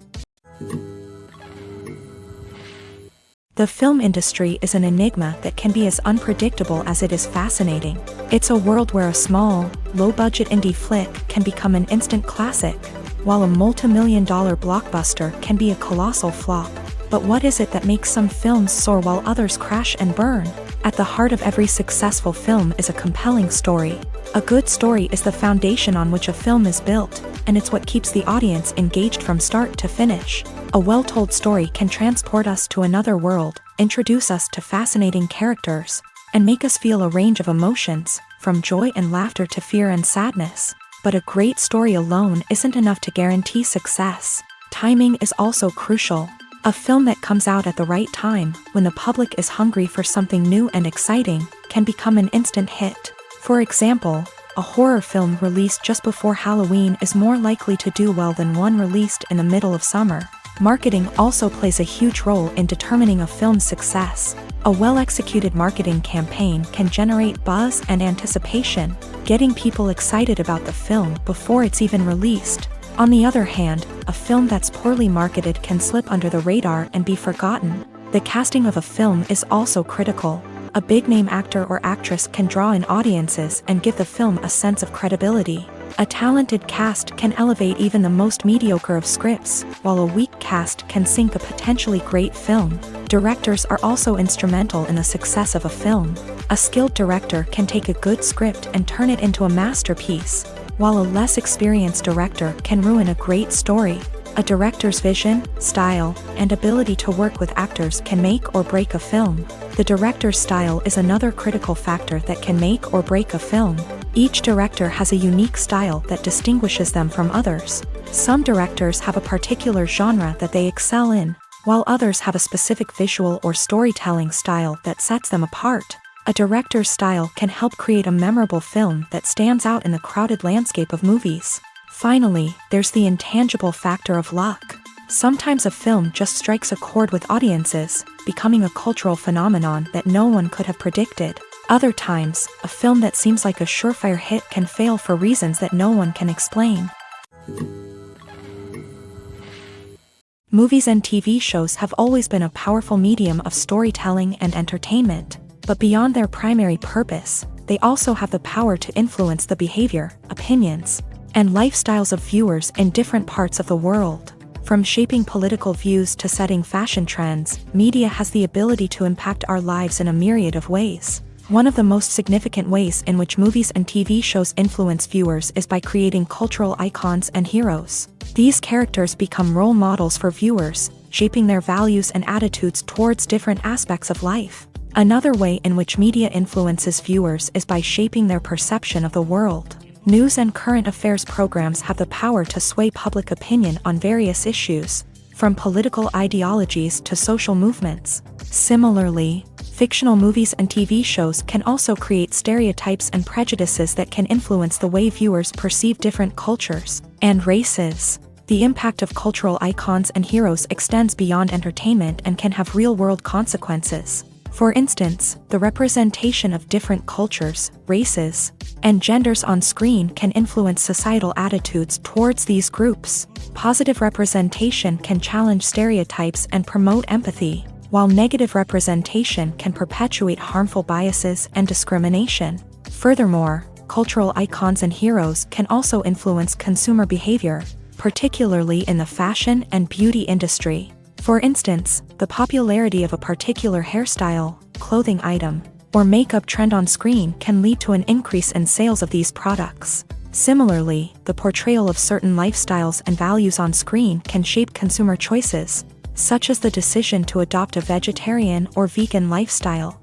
The film industry is an enigma that can be as unpredictable as it is fascinating. It's a world where a small, low-budget indie flick can become an instant classic, while a multi-million-dollar blockbuster can be a colossal flop. But what is it that makes some films soar while others crash and burn? At the heart of every successful film is a compelling story. A good story is the foundation on which a film is built, and it's what keeps the audience engaged from start to finish. A well-told story can transport us to another world, introduce us to fascinating characters, and make us feel a range of emotions, from joy and laughter to fear and sadness. But a great story alone isn't enough to guarantee success. Timing is also crucial. A film that comes out at the right time, when the public is hungry for something new and exciting, can become an instant hit. For example, a horror film released just before Halloween is more likely to do well than one released in the middle of summer. Marketing also plays a huge role in determining a film's success. A well-executed marketing campaign can generate buzz and anticipation, getting people excited about the film before it's even released. On the other hand, a film that's poorly marketed can slip under the radar and be forgotten. The casting of a film is also critical. A big-name actor or actress can draw in audiences and give the film a sense of credibility. A talented cast can elevate even the most mediocre of scripts, while a weak cast can sink a potentially great film. Directors are also instrumental in the success of a film. A skilled director can take a good script and turn it into a masterpiece, while a less experienced director can ruin a great story. A director's vision, style, and ability to work with actors can make or break a film. The director's style is another critical factor that can make or break a film. Each director has a unique style that distinguishes them from others. Some directors have a particular genre that they excel in, while others have a specific visual or storytelling style that sets them apart. A director's style can help create a memorable film that stands out in the crowded landscape of movies. Finally, there's the intangible factor of luck. Sometimes a film just strikes a chord with audiences, becoming a cultural phenomenon that no one could have predicted. Other times, a film that seems like a surefire hit can fail for reasons that no one can explain. Movies and TV shows have always been a powerful medium of storytelling and entertainment, but beyond their primary purpose, they also have the power to influence the behavior, opinions, and lifestyles of viewers in different parts of the world. From shaping political views to setting fashion trends, media has the ability to impact our lives in a myriad of ways. One of the most significant ways in which movies and TV shows influence viewers is by creating cultural icons and heroes. These characters become role models for viewers, shaping their values and attitudes towards different aspects of life. Another way in which media influences viewers is by shaping their perception of the world. News and current affairs programs have the power to sway public opinion on various issues, from political ideologies to social movements. Similarly, fictional movies and TV shows can also create stereotypes and prejudices that can influence the way viewers perceive different cultures and races. The impact of cultural icons and heroes extends beyond entertainment and can have real-world consequences. For instance, the representation of different cultures, races, and genders on screen can influence societal attitudes towards these groups. Positive representation can challenge stereotypes and promote empathy, while negative representation can perpetuate harmful biases and discrimination. Furthermore, cultural icons and heroes can also influence consumer behavior, particularly in the fashion and beauty industry. For instance, the popularity of a particular hairstyle, clothing item, or makeup trend on screen can lead to an increase in sales of these products. Similarly, the portrayal of certain lifestyles and values on screen can shape consumer choices, such as the decision to adopt a vegetarian or vegan lifestyle.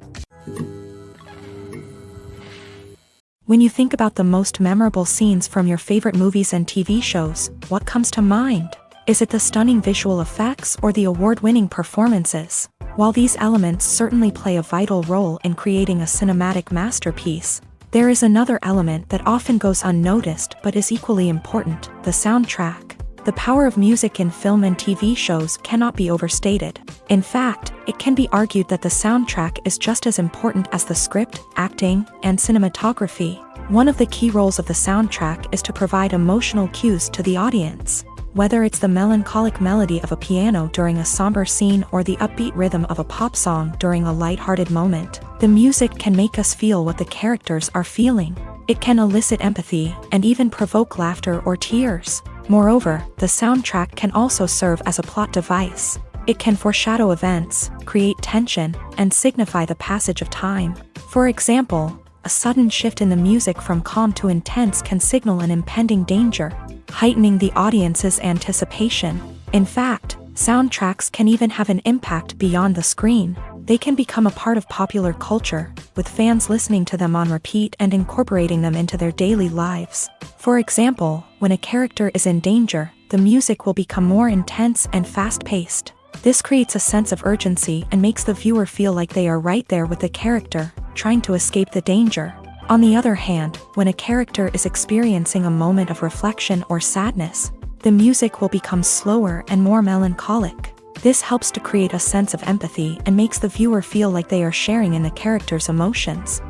When you think about the most memorable scenes from your favorite movies and TV shows, what comes to mind? Is it the stunning visual effects or the award-winning performances? While these elements certainly play a vital role in creating a cinematic masterpiece, there is another element that often goes unnoticed but is equally important: the soundtrack. The power of music in film and TV shows cannot be overstated. In fact, it can be argued that the soundtrack is just as important as the script, acting, and cinematography. One of the key roles of the soundtrack is to provide emotional cues to the audience. Whether it's the melancholic melody of a piano during a somber scene or the upbeat rhythm of a pop song during a lighthearted moment, the music can make us feel what the characters are feeling. It can elicit empathy and even provoke laughter or tears. Moreover, the soundtrack can also serve as a plot device. It can foreshadow events, create tension, and signify the passage of time. For example, a sudden shift in the music from calm to intense can signal an impending danger, heightening the audience's anticipation. In fact, soundtracks can even have an impact beyond the screen. They can become a part of popular culture, with fans listening to them on repeat and incorporating them into their daily lives. For example, when a character is in danger, the music will become more intense and fast-paced. This creates a sense of urgency and makes the viewer feel like they are right there with the character, trying to escape the danger. On the other hand, when a character is experiencing a moment of reflection or sadness, the music will become slower and more melancholic. This helps to create a sense of empathy and makes the viewer feel like they are sharing in the character's emotions.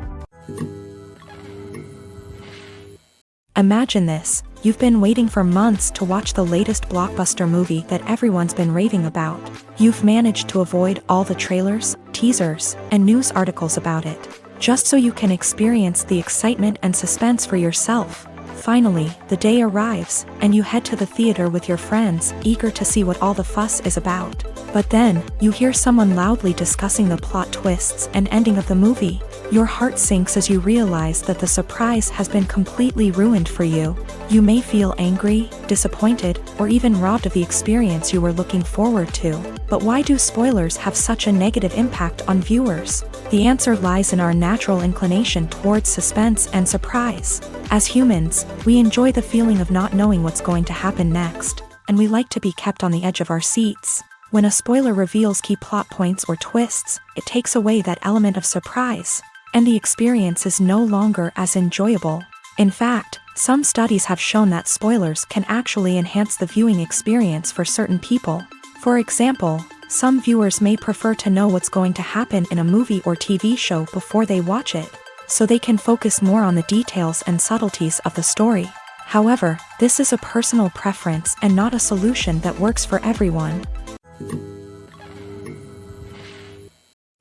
Imagine this: you've been waiting for months to watch the latest blockbuster movie that everyone's been raving about. You've managed to avoid all the trailers, teasers, and news articles about it, just so you can experience the excitement and suspense for yourself. Finally, the day arrives, and you head to the theater with your friends, eager to see what all the fuss is about. But then, you hear someone loudly discussing the plot twists and ending of the movie. Your heart sinks as you realize that the surprise has been completely ruined for you. You may feel angry, disappointed, or even robbed of the experience you were looking forward to. But why do spoilers have such a negative impact on viewers? The answer lies in our natural inclination towards suspense and surprise. As humans, we enjoy the feeling of not knowing what's going to happen next, and we like to be kept on the edge of our seats. When a spoiler reveals key plot points or twists, it takes away that element of surprise, and the experience is no longer as enjoyable. In fact, some studies have shown that spoilers can actually enhance the viewing experience for certain people. For example, some viewers may prefer to know what's going to happen in a movie or TV show before they watch it, so they can focus more on the details and subtleties of the story. However, this is a personal preference and not a solution that works for everyone.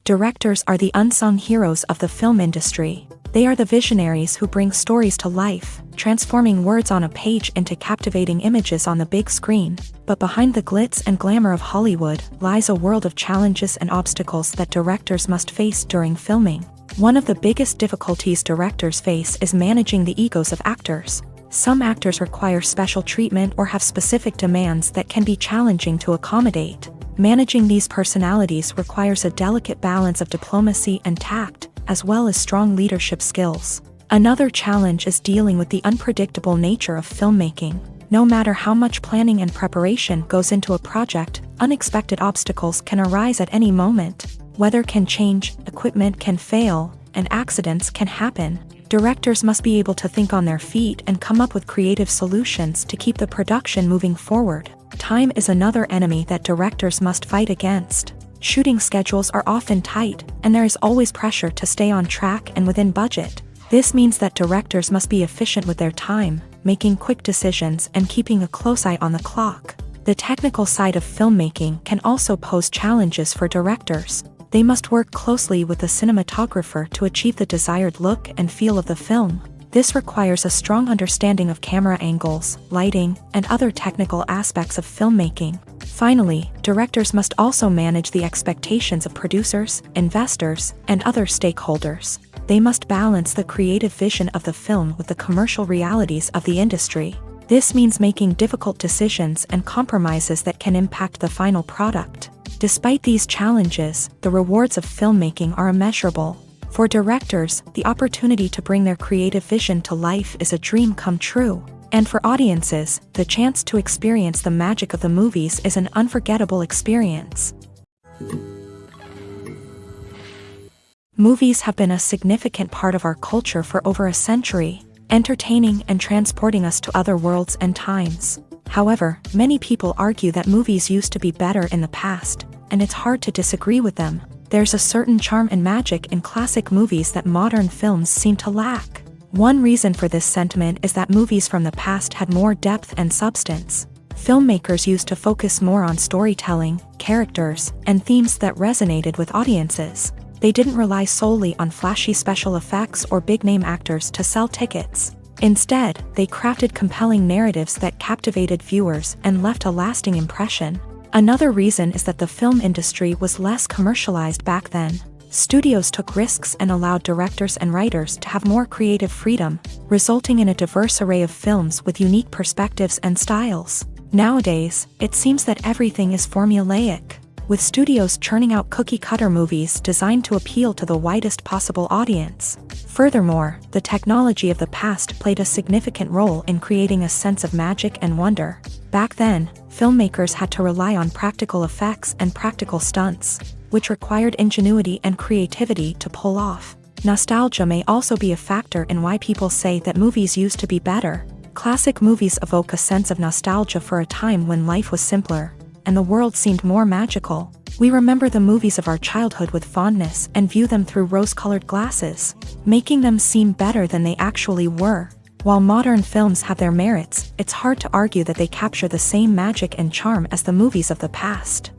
Directors are the unsung heroes of the film industry. They are the visionaries who bring stories to life, transforming words on a page into captivating images on the big screen. But behind the glitz and glamour of Hollywood lies a world of challenges and obstacles that directors must face during filming. One of the biggest difficulties directors face is managing the egos of actors. Some actors require special treatment or have specific demands that can be challenging to accommodate. Managing these personalities requires a delicate balance of diplomacy and tact, as well as strong leadership skills. Another challenge is dealing with the unpredictable nature of filmmaking. No matter how much planning and preparation goes into a project, unexpected obstacles can arise at any moment. Weather can change, equipment can fail, and accidents can happen. Directors must be able to think on their feet and come up with creative solutions to keep the production moving forward. Time is another enemy that directors must fight against. Shooting schedules are often tight, and there is always pressure to stay on track and within budget. This means that directors must be efficient with their time, making quick decisions and keeping a close eye on the clock. The technical side of filmmaking can also pose challenges for directors. They must work closely with the cinematographer to achieve the desired look and feel of the film. This requires a strong understanding of camera angles, lighting, and other technical aspects of filmmaking. Finally, directors must also manage the expectations of producers, investors, and other stakeholders. They must balance the creative vision of the film with the commercial realities of the industry. This means making difficult decisions and compromises that can impact the final product. Despite these challenges, the rewards of filmmaking are immeasurable. For directors, the opportunity to bring their creative vision to life is a dream come true. And for audiences, the chance to experience the magic of the movies is an unforgettable experience. Movies have been a significant part of our culture for over a century, entertaining and transporting us to other worlds and times. However, many people argue that movies used to be better in the past, and it's hard to disagree with them. There's a certain charm and magic in classic movies that modern films seem to lack. One reason for this sentiment is that movies from the past had more depth and substance. Filmmakers used to focus more on storytelling, characters, and themes that resonated with audiences. They didn't rely solely on flashy special effects or big-name actors to sell tickets. Instead, they crafted compelling narratives that captivated viewers and left a lasting impression. Another reason is that the film industry was less commercialized back then. Studios took risks and allowed directors and writers to have more creative freedom, resulting in a diverse array of films with unique perspectives and styles. Nowadays, it seems that everything is formulaic, with studios churning out cookie-cutter movies designed to appeal to the widest possible audience. Furthermore, the technology of the past played a significant role in creating a sense of magic and wonder. Back then, filmmakers had to rely on practical effects and practical stunts, which required ingenuity and creativity to pull off. Nostalgia may also be a factor in why people say that movies used to be better. Classic movies evoke a sense of nostalgia for a time when life was simpler, and the world seemed more magical. We remember the movies of our childhood with fondness and view them through rose-colored glasses, making them seem better than they actually were. While modern films have their merits, it's hard to argue that they capture the same magic and charm as the movies of the past.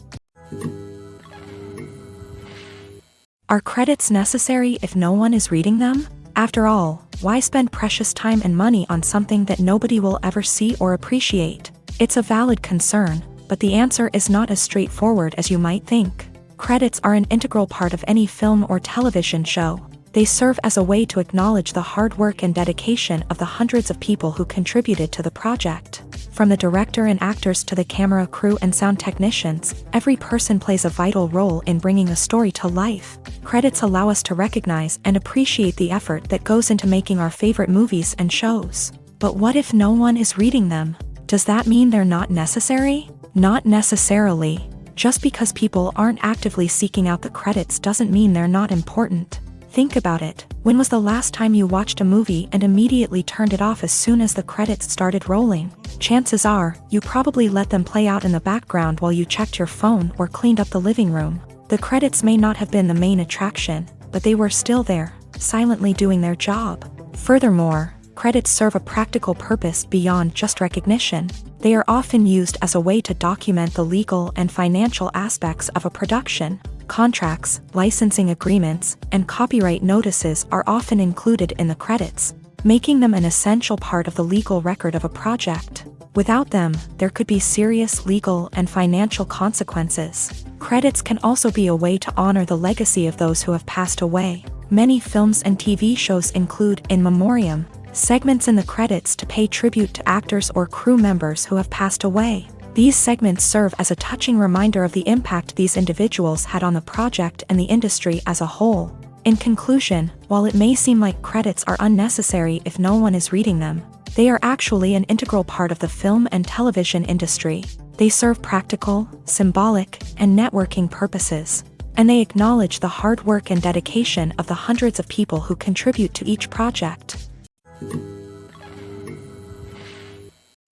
Are credits necessary if no one is reading them? After all, why spend precious time and money on something that nobody will ever see or appreciate? It's a valid concern, but the answer is not as straightforward as you might think. Credits are an integral part of any film or television show. They serve as a way to acknowledge the hard work and dedication of the hundreds of people who contributed to the project. From the director and actors to the camera crew and sound technicians, every person plays a vital role in bringing a story to life. Credits allow us to recognize and appreciate the effort that goes into making our favorite movies and shows. But what if no one is reading them? Does that mean they're not necessary? Not necessarily. Just because people aren't actively seeking out the credits doesn't mean they're not important. Think about it. When was the last time you watched a movie and immediately turned it off as soon as the credits started rolling? Chances are, you probably let them play out in the background while you checked your phone or cleaned up the living room. The credits may not have been the main attraction, but they were still there, silently doing their job. Furthermore, credits serve a practical purpose beyond just recognition. They are often used as a way to document the legal and financial aspects of a production. Contracts, licensing agreements, and copyright notices are often included in the credits, making them an essential part of the legal record of a project. Without them, there could be serious legal and financial consequences. Credits can also be a way to honor the legacy of those who have passed away. Many films and TV shows include in memoriam segments in the credits to pay tribute to actors or crew members who have passed away. These segments serve as a touching reminder of the impact these individuals had on the project and the industry as a whole. In conclusion, while it may seem like credits are unnecessary if no one is reading them, they are actually an integral part of the film and television industry. They serve practical, symbolic, and networking purposes, and they acknowledge the hard work and dedication of the hundreds of people who contribute to each project.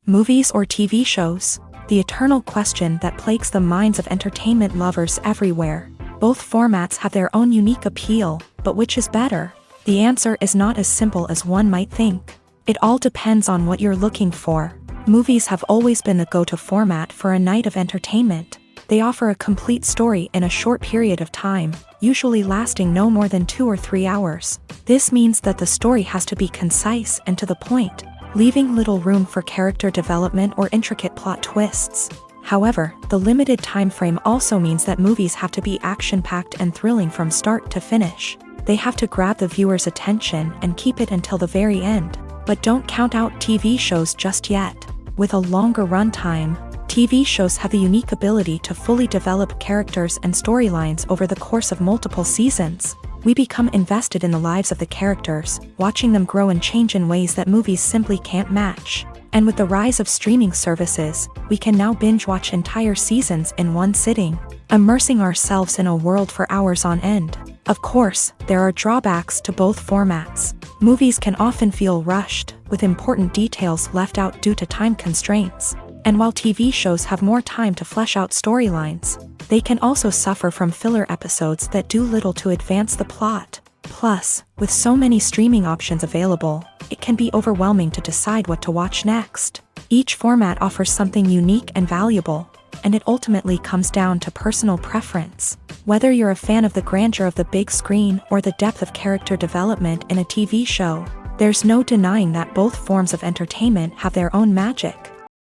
Movies or TV shows? The eternal question that plagues the minds of entertainment lovers everywhere. Both formats have their own unique appeal, but which is better? The answer is not as simple as one might think. It all depends on what you're looking for. Movies have always been the go-to format for a night of entertainment. They offer a complete story in a short period of time, usually lasting no more than 2 or 3 hours. This means that the story has to be concise and to the point, leaving little room for character development or intricate plot twists. However, the limited time frame also means that movies have to be action-packed and thrilling from start to finish. They have to grab the viewer's attention and keep it until the very end. But don't count out TV shows just yet. With a longer runtime, TV shows have the unique ability to fully develop characters and storylines over the course of multiple seasons. We become invested in the lives of the characters, watching them grow and change in ways that movies simply can't match. And with the rise of streaming services, we can now binge-watch entire seasons in one sitting, immersing ourselves in a world for hours on end. Of course, there are drawbacks to both formats. Movies can often feel rushed, with important details left out due to time constraints. And while TV shows have more time to flesh out storylines, they can also suffer from filler episodes that do little to advance the plot. Plus, with so many streaming options available, it can be overwhelming to decide what to watch next. Each format offers something unique and valuable, and it ultimately comes down to personal preference. Whether you're a fan of the grandeur of the big screen or the depth of character development in a TV show, there's no denying that both forms of entertainment have their own magic.